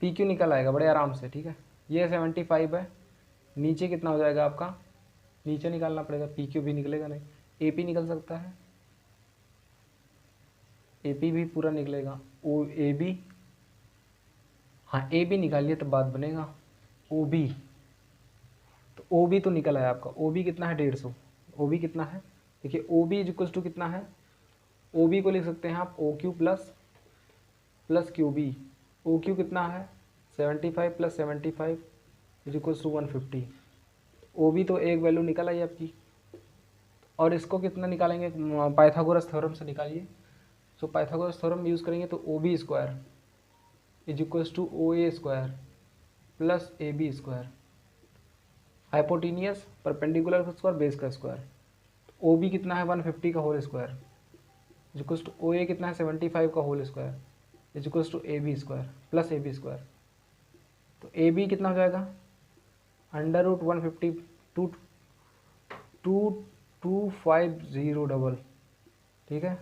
PQ निकल आएगा बड़े आराम से, ठीक है। ये 75 है, नीचे कितना हो जाएगा आपका, नीचे निकालना पड़ेगा, PQ भी निकलेगा नहीं, AP निकल सकता है, AP भी पूरा निकलेगा, AB, हाँ AB निकालिए तब बात बनेगा, OB, तो OB तो निकल आया आपका, OB कितना है 150, OB कितना है, देखिए OB इज इक्वल्स टू कितना है, OB को लिख सकते हैं आप OQ प्लस QB। OQ कितना है 75 plus 75 is equals to 150। OB तो एक वैल्यू निकल आई आपकी, और इसको कितना निकालेंगे, पाइथागोरस थ्योरम से निकालिए। सो पाइथागोरस थ्योरम यूज़ करेंगे तो OB square is equals to OA square plus AB square, hypotenuse perpendicular का स्क्वायर बेस का स्क्वायर। OB कितना है 150 का whole square is equals to OA कितना है 75 का whole square is equals to AB square plus AB square. तो AB कितना हो जाएगा √150 2250 ठीक है,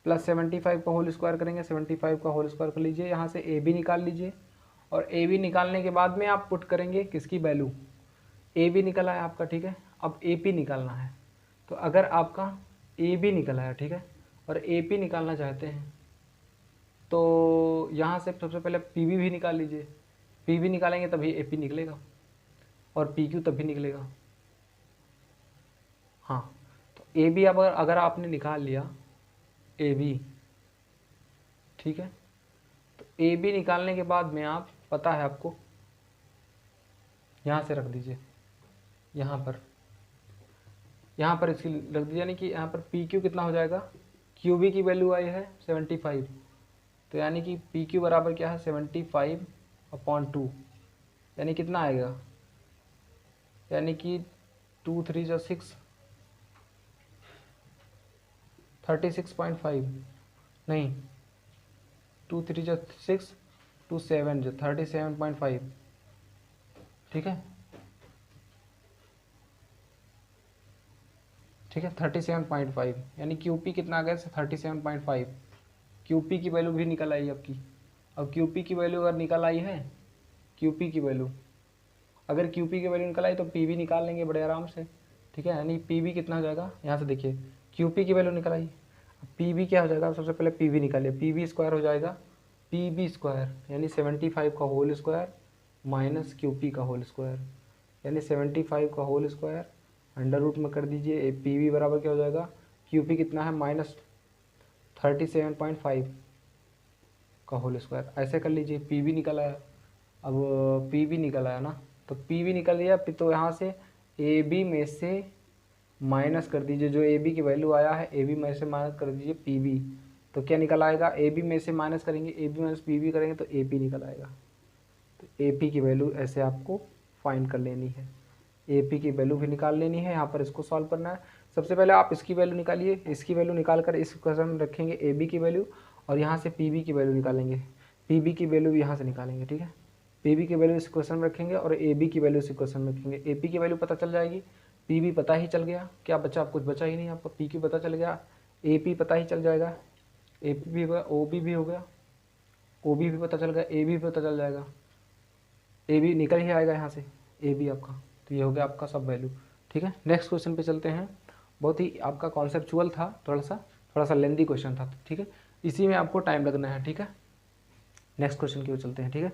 प्लस 75 का होल स्क्वायर करेंगे, 75 का होल स्क्वायर कर लीजिए, यहाँ से AB निकाल लीजिए, और AB निकालने के बाद में आप पुट करेंगे किसकी वैल्यू, AB निकला है आपका, ठीक है। अब AP निकालना है, तो अगर आपका AB निकला है, ठीक है, और AP निकालना चाहते हैं, तो यहाँ से सबसे पहले PB भी निकाल लीजिए, PB निकालेंगे तभी AP निकलेगा, और PQ तभी निकलेगा। हाँ, तो AB अगर आपने निकाल लिया AB, ठीक है, तो AB निकालने के बाद में आप, पता है आपको, यहाँ से रख दीजिए, यहाँ पर इसकी रख दीजिए, यानी कि यहाँ पर PQ कितना हो जाएगा, QB की वैल्यू आई है 75, तो यानी कि PQ बराबर क्या है 75/2, यानी कितना आएगा, यानी कि 2 3 जा 6 36.5, नहीं 2 3 जा 6 2 7 जा 37.5, ठीक है, ठीक है 37.5, यानी QP कितना आ गया 37.5। QP की वैल्यू भी निकल आई आपकी। अब QP की वैल्यू अगर निकल आई है, QP की वैल्यू अगर QP की वैल्यू निकल आई तो PV निकाल लेंगे बड़े आराम से। ठीक है, यानी PV कितना हो जाएगा, यहाँ से देखिए QP की वैल्यू निकल आई, अब PV क्या हो जाएगा, सबसे पहले PV निकालिए। PV स्क्वायर हो जाएगा PB स्क्वायर, यानी 75 का होल स्क्वायर माइनस QP का होल स्क्वायर, यानी 75 का होल स्क्वायर अंडर रूट में कर दीजिए। PV बराबर क्या हो जाएगा, QP कितना है माइनस 37.5 का होल स्क्वायर, ऐसे कर लीजिए। PV निकल आया, अब PV निकल आया ना, तो PV निकल गया, तो यहाँ से AB में से माइनस कर दीजिए, जो AB की वैल्यू आया है AB में से माइनस कर दीजिए PV, तो क्या निकल आएगा, AB में से माइनस करेंगे, AB माइनस PV करेंगे तो AP निकल आएगा। तो AP की वैल्यू ऐसे आपको फाइंड कर लेनी है, AP की वैल्यू भी निकाल लेनी है। यहाँ पर इसको सॉल्व करना है। सबसे पहले आप इसकी वैल्यू निकालिए, इसकी वैल्यू निकाल कर इस क्वेश्चन में रखेंगे AB की वैल्यू, और यहाँ से PV की वैल्यू निकालेंगे, PV की वैल्यू यहाँ से निकालेंगे। ठीक है, PV की वैल्यू इस क्वेश्चन में रखेंगे और AB की वैल्यू इस क्वेश्चन में रखेंगे। AP की वैल्यू पता चल जाएगी, PV पता ही चल गया, क्या बचा, कुछ बचा ही नहीं आपका। PQ पता चल गया, AP पता ही चल जाएगा, AP भी होगा, OB भी हो गया, OB भी पता चल गया, AB भी पता चल जाएगा, AB निकल ही आएगा यहाँ से, AB आपका। तो ये हो गया आपका सब वैल्यू। ठीक है, नेक्स्ट क्वेश्चन पे चलते हैं। बहुत ही आपका कॉन्सेप्चुअल था, थोड़ा सा लेंदी क्वेश्चन था। ठीक है, इसी में आपको टाइम लगना है। ठीक है, नेक्स्ट क्वेश्चन की ओर चलते हैं। ठीक है,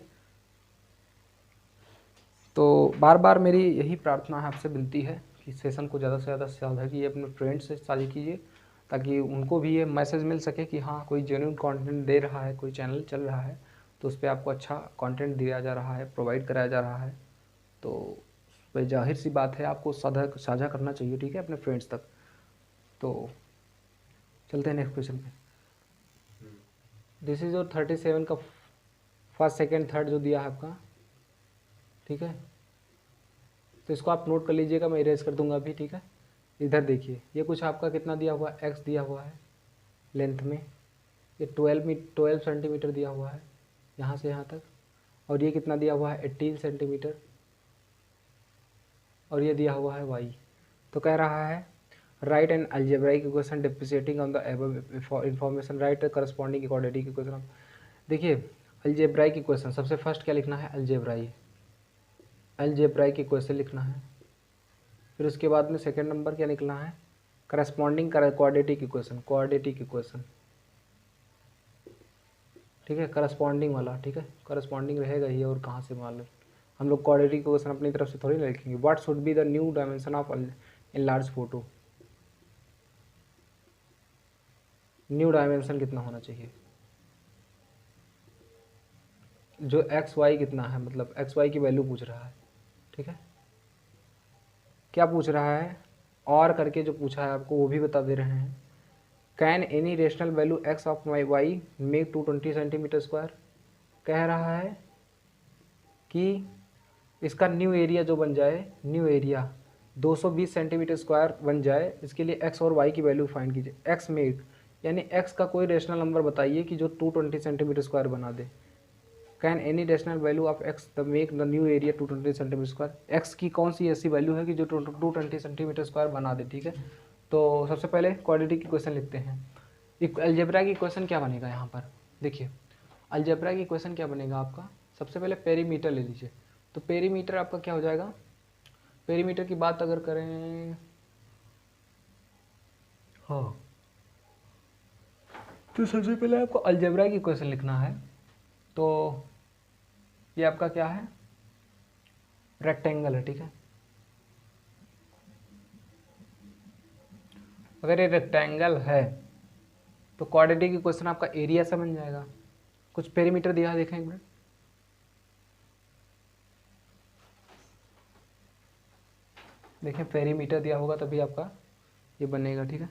तो बार बार मेरी यही प्रार्थना है, आपसे विनती है कि सेशन को ज़्यादा से ज़्यादा साझा कीजिए, अपने फ्रेंड्स से साझा कीजिए, ताकि उनको भी ये मैसेज मिल सके कि हाँ कोई जेन्युइन कंटेंट दे रहा है, कोई चैनल चल रहा है, तो उस पर आपको अच्छा कंटेंट दिया जा रहा है, प्रोवाइड कराया जा रहा है, तो उस पर जाहिर सी बात है आपको साझा करना चाहिए। ठीक है, अपने फ्रेंड्स तक। तो चलते हैं नेक्स्ट क्वेश्चन पे। दिस इज और 37 का फर्स्ट सेकेंड थर्ड जो दिया है आपका। ठीक है, तो इसको आप नोट कर लीजिएगा, मैं इरेज कर दूंगा अभी। ठीक है, इधर देखिए, ये कुछ आपका कितना दिया हुआ है, एक्स दिया हुआ है लेंथ में, ये 12 सेंटीमीटर दिया हुआ है यहाँ से यहाँ तक, और ये कितना दिया हुआ है 18 सेंटीमीटर, और ये दिया हुआ है वाई। तो कह रहा है write an algebraic equation differentiating on the above information, write corresponding quadratic equation. देखिए अलजेब्राइक इक्वेशन, सबसे फर्स्ट क्या लिखना है, अलजेब्राइक इक्वेशन लिखना है। फिर उसके बाद में सेकेंड नंबर क्या लिखना है, करस्पॉन्डिंग क्वाड्रेटिक इक्वेशन। ठीक है, करस्पॉन्डिंग वाला। ठीक है, करस्पॉन्डिंग रहेगा ही, और कहाँ से मान लो, हम लोग क्वाड्रेटिक इक्वेशन अपनी तरफ से थोड़ी ना लिखेंगे। What should be the new dimension of enlarge photo, new dimension कितना होना चाहिए, जो एक्स वाई कितना है, मतलब एक्स वाई की वैल्यू पूछ रहा है। ठीक है, क्या पूछ रहा है, और करके जो पूछा है आपको वो भी बता दे रहे हैं। Can any rational value x of my y make 220 centimetre square. कह रहा है कि इसका न्यू एरिया जो बन जाए, न्यू एरिया 220 सेंटीमीटर स्क्वायर बन जाए, इसके लिए एक्स और वाई की वैल्यू फाइंड कीजिए। एक्स मेक यानी एक्स का कोई रेशनल नंबर बताइए कि जो 220 सेंटीमीटर स्क्वायर बना दे। Can any rational value of X the make the new area 220 centimetre square. X की कौन सी ऐसी वैल्यू है कि जो 220 सेंटीमीटर स्क्वायर बना दे। ठीक है, तो सबसे पहले क्वाड्रेटिक इक्वेशन लिखते हैं। अलजेब्रा की इक्वेशन क्या बनेगा यहाँ पर, देखिए अलजेब्रा की इक्वेशन क्या बनेगा आपका, सबसे पहले पेरीमीटर ले लीजिए। तो पेरीमीटर आपका क्या हो जाएगा, पेरीमीटर की बात अगर करें, हाँ, तो सबसे पहले आपको अलजेब्रा की इक्वेशन लिखना है। तो ये आपका क्या है, रेक्टेंगल है। ठीक है, अगर ये रेक्टेंगल है तो क्वाड्रेटिक इक्वेशन आपका एरिया से बन जाएगा। कुछ पेरीमीटर दिया है, देखें एक मिनट, देखें पेरीमीटर दिया होगा तभी आपका ये बनेगा। ठीक है,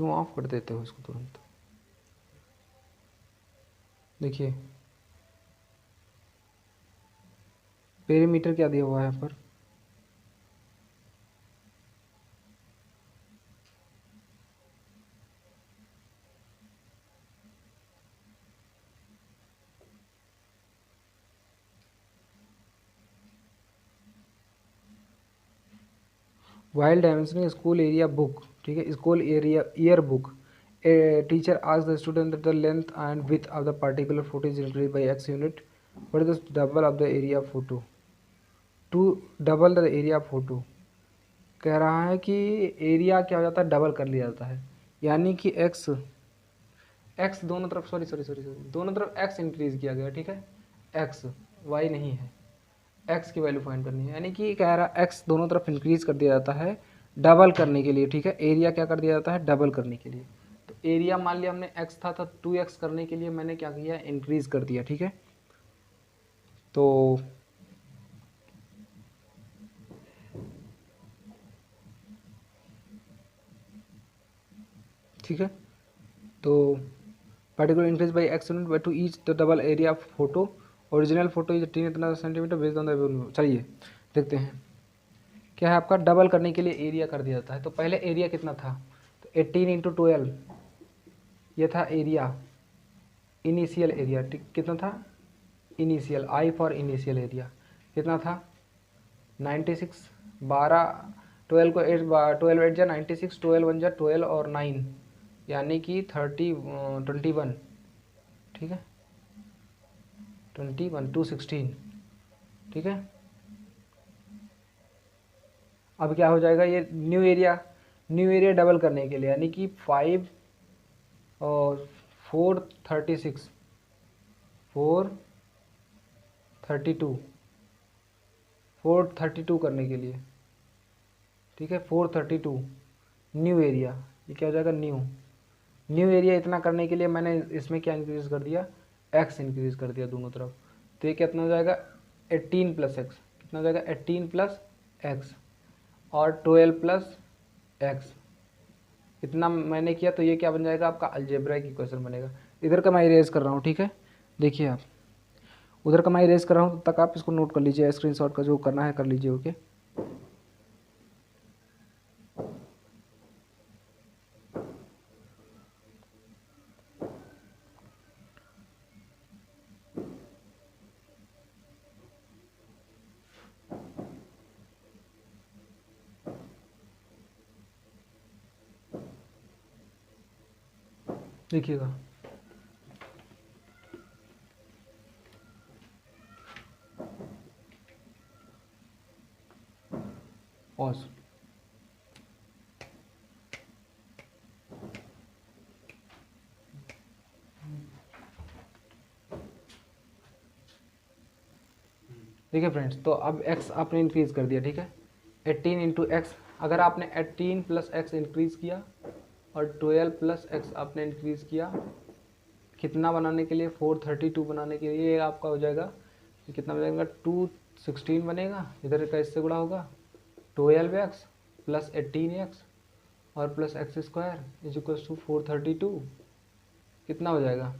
क्यों ऑफ कर देते हो इसको तुरंत? देखिए पेरीमीटर क्या दिया हुआ है यहाँ पर, wild dimensioning school area book, ठीक है, school area year book, teacher ask the student that the length and width of the particular photo is increase by x unit, what is the double of the area photo, to double the area photo. कह रहा है कि एरिया क्या हो जाता है, डबल कर लिया जाता है, यानी कि एक्स एक्स दोनों तरफ सॉरी दोनों तरफ एक्स इंक्रीज किया गया, ठीक है, एक्स वाई नहीं है, एक्स की वैल्यू फाइंड करनी है, यानी कि कह रहा एक्स दोनों तरफ इंक्रीज कर दिया जाता है डबल करने के लिए, ठीक है, एरिया क्या कर दिया जाता है, डबल करने के लिए। तो एरिया मान लिया हमने एक्स था तो 2x करने के लिए मैंने क्या किया, इंक्रीज कर दिया, ठीक है। तो ठीक है, तो particular increase by x unit by to each the double area of photo, original photo is 18 इतना सेंटीमीटर based on the, चलिए देखते हैं क्या है आपका, डबल करने के लिए एरिया कर दिया जाता है। तो पहले एरिया कितना था, तो 18 इंटू 12 ये था एरिया, इनिशियल एरिया, ठीक, कितना था initial, I for initial area कितना था 96, 12 12 को 8 12 8 जा 96, 12 1 जा 12 और 9 यानी कि 21, ठीक है 21 216, ठीक है। अब क्या हो जाएगा, ये न्यू एरिया डबल करने के लिए, यानी कि 5 और 432 432 करने के लिए, ठीक है 432 न्यू एरिया, ये क्या हो जाएगा न्यू एरिया, इतना करने के लिए मैंने इसमें क्या इंक्रीज कर दिया, एक्स इंक्रीज कर दिया दोनों तरफ। तो ये कितना हो जाएगा 18 प्लस एक्स, कितना हो जाएगा 18 प्लस एक्स और 12 प्लस एक्स, इतना मैंने किया। तो ये क्या बन जाएगा आपका अलजेब्राइक इक्वेशन बनेगा। इधर का मैं इरेज कर रहा हूँ, ठीक है, देखिए आप उधर का मैं इरेज कर रहा हूँ, तब तक आप इसको नोट कर लीजिए, स्क्रीनशॉट का जो करना है कर लीजिए, ओके। देखिएगा पॉज, देखिए फ्रेंड्स, तो अब x आपने इंक्रीज कर दिया, ठीक है 18 इंटू एक्स, अगर आपने 18 प्लस एक्स इंक्रीज किया और 12 प्लस एक्स आपने इंक्रीज किया, कितना बनाने के लिए 432 बनाने के लिए, आपका हो जाएगा कितना बनेगा 216 बनेगा, इधर का इससे गुणा होगा 12x प्लस 18x और plus x square is equal to 432, कितना हो जाएगा,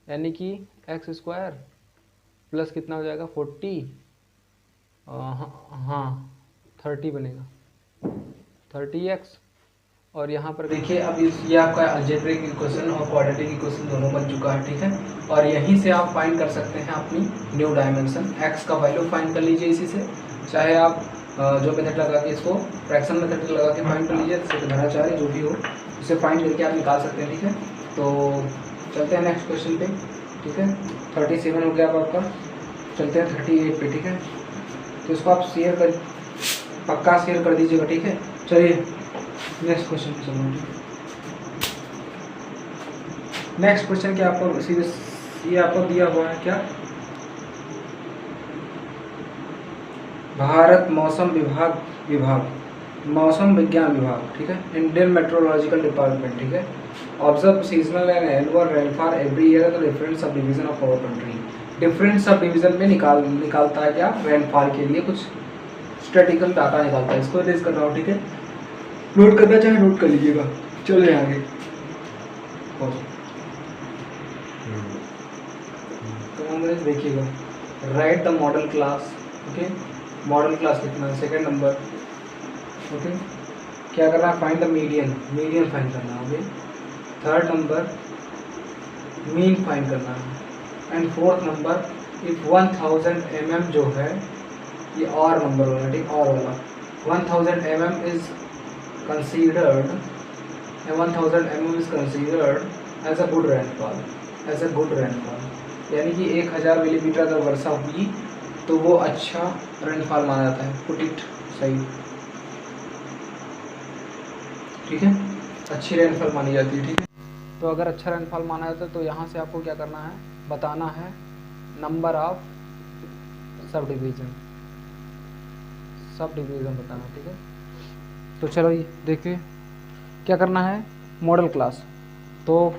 यानी कि एक्स स्क्वायर प्लस कितना हो जाएगा 40, हाँ 30 बनेगा 30x। और यहाँ पर देखिए अब ये आपका अलजेब्रिक इक्वेशन और क्वाड्रेटिक इक्वेशन दोनों बन चुका है, ठीक है। और यहीं से आप फाइंड कर सकते हैं अपनी न्यू डायमेंशन, x का वैल्यू फाइंड कर लीजिए इसी से, चाहे आप जो मेथड लगा के इसको फ्रैक्शन मेथड लगा के फाइंड कर लीजिए, जैसे धनाचार्य जो भी हो उसे फाइंड करके आप निकाल सकते हैं, ठीक है। तो चलते हैं नेक्स्ट क्वेश्चन पे, ठीक है 37 हो गया अब आपका, चलते हैं 38 पे, ठीक है। तो इसको आप शेयर कर, पक्का शेयर कर दीजिएगा, ठीक है। चलिए नेक्स्ट क्वेश्चन पे चलना है। नेक्स्ट क्वेश्चन क्या आपको सीरीज ये आपको दिया हुआ है क्या, भारत मौसम मौसम विज्ञान विभाग, ठीक है, इंडियन मेट्रोलॉजिकल डिपार्टमेंट, ठीक है, observe seasonal and annual rainfall every year the different sub division of our country, different sub division में निकालता है क्या, रेनफॉल के लिए कुछ स्टैटिकल डाटा निकालता है, इसको रेज कर रहा हूँ, ठीक है, नोट करना चाहे नोट कर लीजिएगा। चलिए आगे। तो देखिएगा, right the model class. Okay, model class लिखना है, सेकेंड नंबर। ओके, क्या करना है, find the median, median find करना है। Okay, third number mean find करना है। And fourth number, if 1000 mm जो है ये और नंबर होना है, ठीक, और वाला 1000 mm is considered, 1000 mm is considered as a good rainfall, as a good rainfall, यानी कि 1000 मिलीमीटर अगर वर्षा हुई तो वो अच्छा रेनफॉल माना जाता है। पुट इट सही, ठीक है, अच्छी रेनफॉल मानी जाती है। ठीक है, तो अगर अच्छा रेनफॉल माना जाता है तो यहाँ से आपको क्या करना है, बताना है number of sub division, sub division बताना। ठीक है, तो चलो ये देखिए क्या करना है, मॉडल क्लास। तो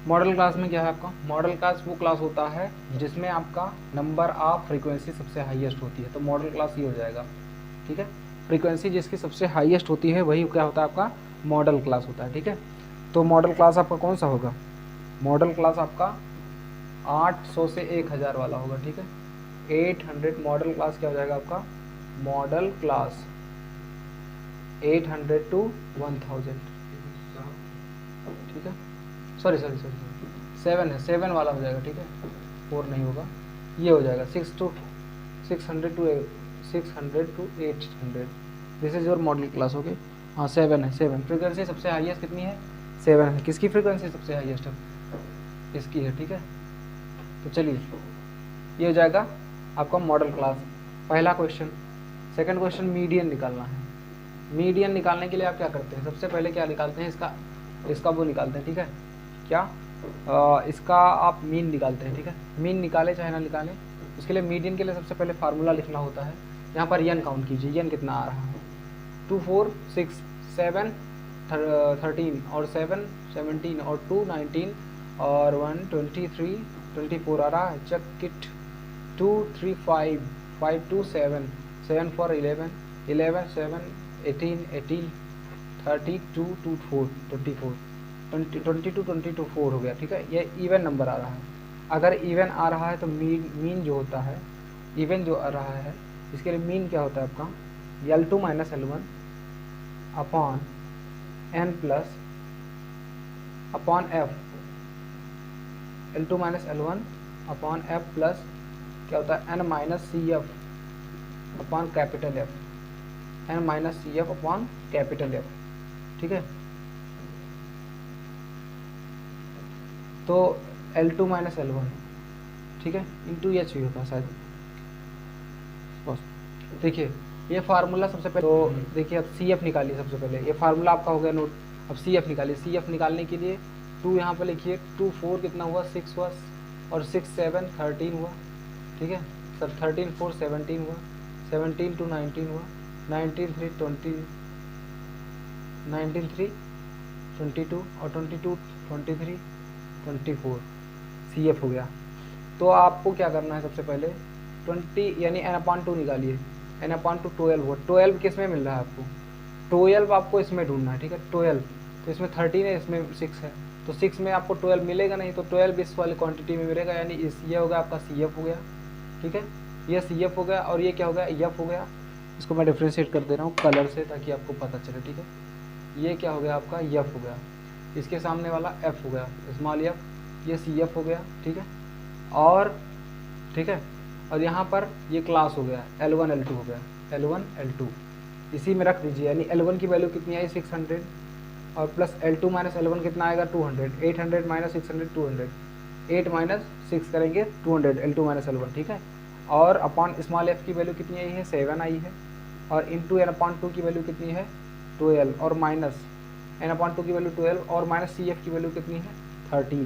मॉडल क्लास में क्या है आपका, मॉडल क्लास वो क्लास होता है जिसमें आपका नंबर ऑफ फ्रीक्वेंसी सबसे हाईएस्ट होती है, तो मॉडल क्लास ये हो जाएगा। ठीक है, फ्रीक्वेंसी जिसकी सबसे हाईएस्ट होती है वही क्या होता है आपका मॉडल क्लास होता है। ठीक है, तो मॉडल क्लास आपका कौन सा होगा, मॉडल क्लास आपका 800 से 1000 वाला होगा। ठीक है, 800 मॉडल क्लास क्या हो जाएगा आपका, मॉडल क्लास 800 to 1000। ठीक है, सॉरी 7 है, 7 वाला हो जाएगा। ठीक है, 4 नहीं होगा, ये हो जाएगा 600 to 800। This is your model class. Okay, हाँ 7 है, 7 फ्रीक्वेंसी सबसे हाईएस्ट कितनी है, 7 है। किसकी फ्रीक्वेंसी सबसे हाईएस्ट है, इसकी है। ठीक है, तो चलिए ये हो जाएगा आपका मॉडल क्लास, पहला क्वेश्चन। सेकंड क्वेश्चन, मीडियन निकालना है। मीडियन निकालने के लिए आप क्या करते हैं, सबसे पहले क्या निकालते हैं, इसका वो निकालते हैं। ठीक है, क्या इसका आप मीन निकालते हैं। ठीक है, मीन निकाले चाहे ना निकालें, उसके लिए मीडियन के लिए सबसे पहले फार्मूला लिखना होता है। यहाँ पर यन काउंट कीजिए, यन कितना आ रहा है, 2 4 6 7 13 और 7 17 और 2 19 और 1 23 24 आ रहा है। चेक इट, 2 3 5 5 2 7 7 4 11 11 7 18 18 32 2 4 24 22 22 4 हो गया। ठीक है, ये इवन नंबर आ रहा है। अगर इवन आ रहा है तो मीन जो होता है, इवन जो आ रहा है इसके लिए मीन क्या होता है आपका, L2 minus L1 upon n plus upon f, L2 minus L1 upon f plus क्या होता है n minus C F upon capital F, n minus C F upon capital F। ठीक है, तो L2 माइनस L1, ठीक है, इंटू एच भी होता है शायद, बस। देखिए ये फार्मूला सबसे पहले, तो देखिए अब सी एफ निकालिए सबसे पहले, ये फार्मूला आपका हो गया नोट। अब सी एफ निकालिए, सी एफ निकालने के लिए 2 यहाँ पर लिखिए, 2 4 कितना हुआ, 6 हुआ, और 6 7 13 हुआ। ठीक है सर, 13 4 17 हुआ, 17 2 19 हुआ, 19 3 20, 19 3 22 और 22 23 24, सी एफ हो गया। तो आपको क्या करना है, सबसे पहले 20 यानी n/2 निकालिए, n/2 12 हो, 12 किस में मिल रहा है आपको, 12 आपको इसमें ढूंढना है। ठीक है, 12 तो इसमें 13 है, इसमें 6 है, तो 6 में आपको 12 मिलेगा नहीं, तो 12 इस वाली क्वांटिटी में मिलेगा, यानी ये हो गया आपका सी एफ हो गया। ठीक है, ये सी एफ हो गया, और ये क्या हो गया, एफ हो गया। इसको मैं डिफ्रेंशिएट कर दे रहा हूँ कलर से ताकि आपको पता चले। ठीक है, ये क्या हो गया आपका, एफ हो गया, इसके सामने वाला एफ हो गया, स्मॉल एफ, ये सी एफ हो गया। ठीक है, और ठीक है, और यहाँ पर ये क्लास हो गया, L1 L2 हो गया, L1 L2 इसी में रख दीजिए, यानी L1 की वैल्यू कितनी आई, 600, और प्लस L2 माइनस L1 कितना आएगा, 200, 800 माइनस 600 200, 8 माइनस 6 करेंगे 200, L2 माइनस L1। ठीक है, और अपॉन स्मॉल एफ की वैल्यू कितनी आई है, 7 आई है, और इंटू n/2 की वैल्यू कितनी है, 12, और माइनस n/2 की वैल्यू 12, और माइनस सी एफ की वैल्यू कितनी है, 13।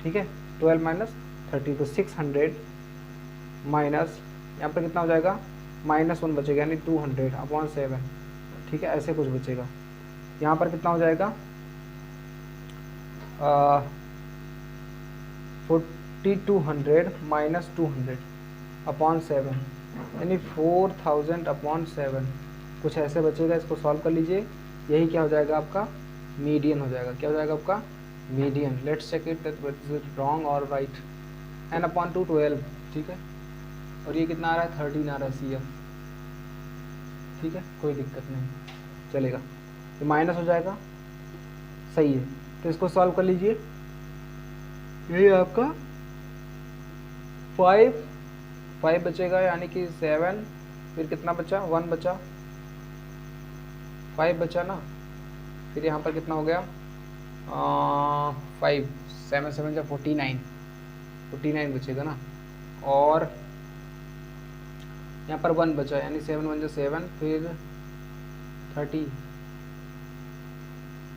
ठीक है, 12 माइनस 30, तो 600 माइनस यहाँ पर कितना हो जाएगा, -1 बचेगा, यानी 200/7। ठीक है, ऐसे कुछ बचेगा। यहाँ पर कितना हो जाएगा, 4200 -200/7, यानी 4000 अपॉन 7 कुछ ऐसे बचेगा। इसको सॉल्व कर लीजिए, यही क्या हो जाएगा आपका मीडियन हो जाएगा। क्या हो जाएगा आपका median. Let's check it that is it wrong और राइट। n अपॉन 2 12, ठीक है। और ये कितना आ रहा है 13 आ रहा है CF, ठीक है, कोई दिक्कत नहीं चलेगा। तो माइनस हो जाएगा, सही है। तो इसको सॉल्व कर लीजिए, यही आपका 5 बचेगा, यानी कि 7, फिर कितना बचा 1 बचा, 5 बचा ना, फिर यहाँ पर कितना हो गया 5 7 7 जा 49 बचेगा ना, और यहाँ पर 1 बचा, यानी 7 1 जा 7, फिर 30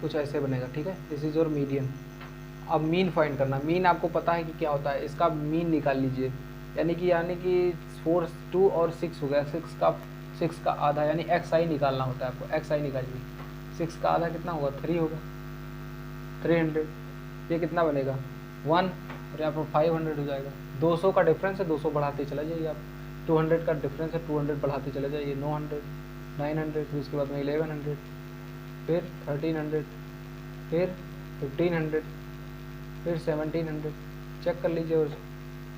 कुछ ऐसे बनेगा, ठीक है। This is your median. अब मीन फाइंड करना। मीन आपको पता है कि क्या होता है, इसका मीन निकाल लीजिए। यानी कि 4 2 और 6 हो गया, 6 का आधा, यानी XI निकालना होता है आपको। XI निकालिए, 6 का आधा कितना होगा 3 होगा, 300। ये कितना बनेगा 1, और यहाँ पर 500 हो जाएगा। 200 का डिफरेंस है, 200 बढ़ाते चले जाइए आप। 200 का डिफरेंस है, 200 बढ़ाते चले जाइए। 900 900, फिर उसके बाद में 1100, फिर 1300, फिर 1500, फिर 1700। चेक कर लीजिए, और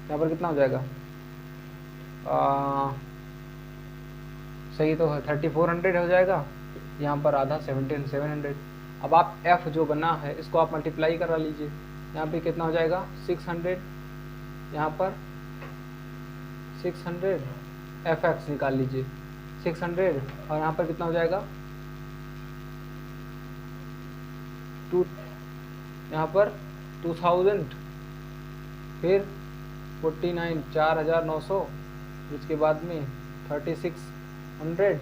यहाँ पर कितना हो जाएगा सही तो है 3400 हो जाएगा। यहाँ पर आधा 700। अब आप F जो बना है इसको आप मल्टीप्लाई करा लीजिए। यहाँ पे कितना हो जाएगा 600, यहाँ पर 600 FX निकाल लीजिए 600, और यहाँ पर कितना हो जाएगा 2, यहाँ पर 2000, फिर 49 4900, उसके बाद में 3600,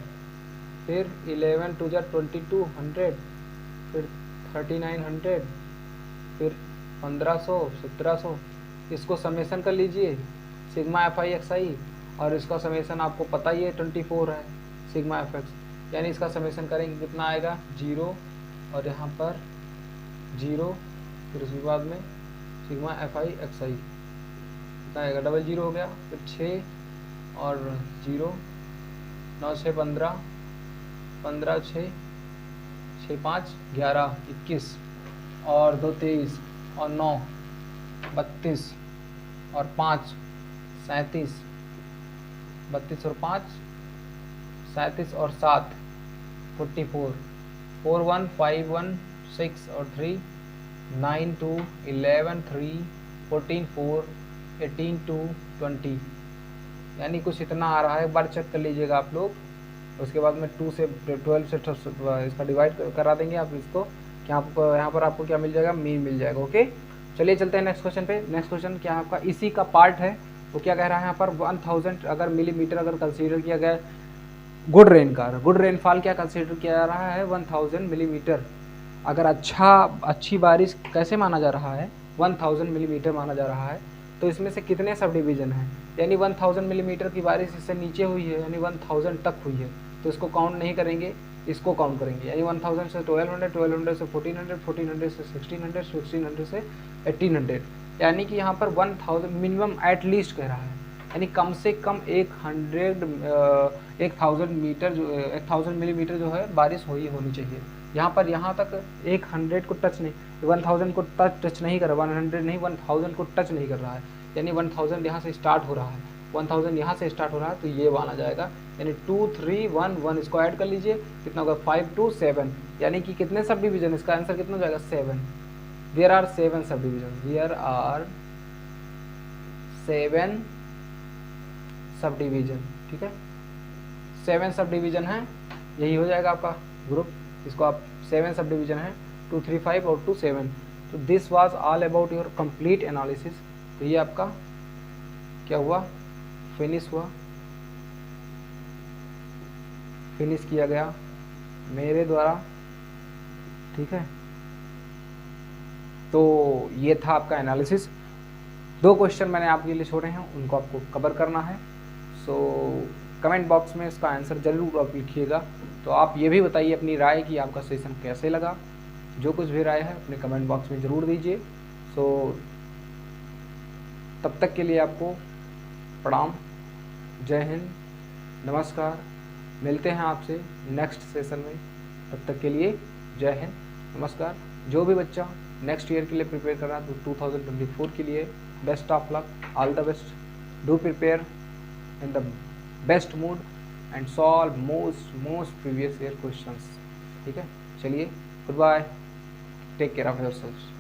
फिर 11 2 2200, फिर 3900, फिर 1500 1700। इसको समेसन कर लीजिए सिग्मा FI और इसका समेसन आपको पता ही है 24 है सिग्मा FX। यानी इसका समेसन करेंगे कितना आएगा 0, और यहाँ पर 0, फिर उसके बाद में सिग्मा FI कितना आएगा 00 हो गया, फिर 6 और 0, 9 6 15, 15 6 6 5 11 21, और 2 23, और 9 32, और 5 37, 32 और 5 37, और 7 44, 4 1 5 1 6 और 3 9 2 11 3 14 4 18 2 20। यानी कुछ इतना आ रहा है। एक बार चेक कर लीजिएगा आप लोग। उसके बाद में 2 से 12 से इसका डिवाइड करा देंगे आप इसको, कि आपको यहाँ पर आपको क्या मिल जाएगा मीन मिल जाएगा। ओके, चलिए चलते हैं नेक्स्ट क्वेश्चन पे। नेक्स्ट क्वेश्चन क्या आपका इसी का पार्ट है। वो क्या कह रहा है यहाँ पर 1000 अगर मिलीमीटर अगर कंसीडर किया गया गुड रेन का, गुड रेनफॉल क्या कंसीडर किया जा रहा है 1000 मिलीमीटर। अगर अच्छी बारिश कैसे माना जा रहा है 1000 मिलीमीटर माना जा रहा है, तो इसमें से कितने सब डिवीजन हैं। यानी 1000 मिलीमीटर की बारिश इससे नीचे हुई है, यानी 1000 तक हुई है, तो इसको काउंट नहीं करेंगे, इसको काउंट करेंगे। यानी 1000 से 1200, 1200 से 1400, 1400 से 1600, 1600 से 1800। यानी कि यहाँ पर 1000 मिनिमम एट लीस्ट कह रहा है, यानी कम से कम 1000 मीटर जो 1000 मिलीमीटर जो है बारिश होनी चाहिए। यहाँ पर यहाँ तक 100 को टच नहीं, 1000 को टच नहीं कर रहा, 100 नहीं 1000 को टच नहीं कर रहा है। यानी 1000 यहाँ से स्टार्ट हो रहा है, 1000 यहाँ से स्टार्ट हो रहा है, तो ये माना जाएगा। यानी 2 3 1 1 इसको ऐड कर लीजिए, कितना होगा 5 2 7। यानी कि कितने सब डिवीजन, इसका आंसर कितना हो जाएगा 7। There are 7 sub division, there are 7 sub division, ठीक है। 7 सब डिवीजन है, यही हो जाएगा आपका ग्रुप। इसको आप 7 सब डिवीजन है 2 3 5 और 2 7। तो this was all about your complete analysis. तो ये आपका क्या हुआ, फिनिश हुआ, फिनिश किया गया मेरे द्वारा, ठीक है। तो ये था आपका एनालिसिस। 2 क्वेश्चन मैंने आपके लिए छोड़े हैं, उनको आपको कवर करना है। सो कमेंट बॉक्स में इसका आंसर ज़रूर आप लिखिएगा। तो आप ये भी बताइए अपनी राय कि आपका सेशन कैसे लगा। जो कुछ भी राय है अपने कमेंट बॉक्स में ज़रूर दीजिए। सो तब तक के लिए आपको प्रणाम, जय हिंद, नमस्कार। मिलते हैं आपसे नेक्स्ट सेशन में, तब तक के लिए जय हिंद, नमस्कार। जो भी बच्चा नेक्स्ट ईयर के लिए प्रिपेयर कर रहा है तो 2024 के लिए best of luck, all the best. Do prepare in the best mood and solve most previous year questions। ठीक है, चलिए, goodbye, take care of yourself.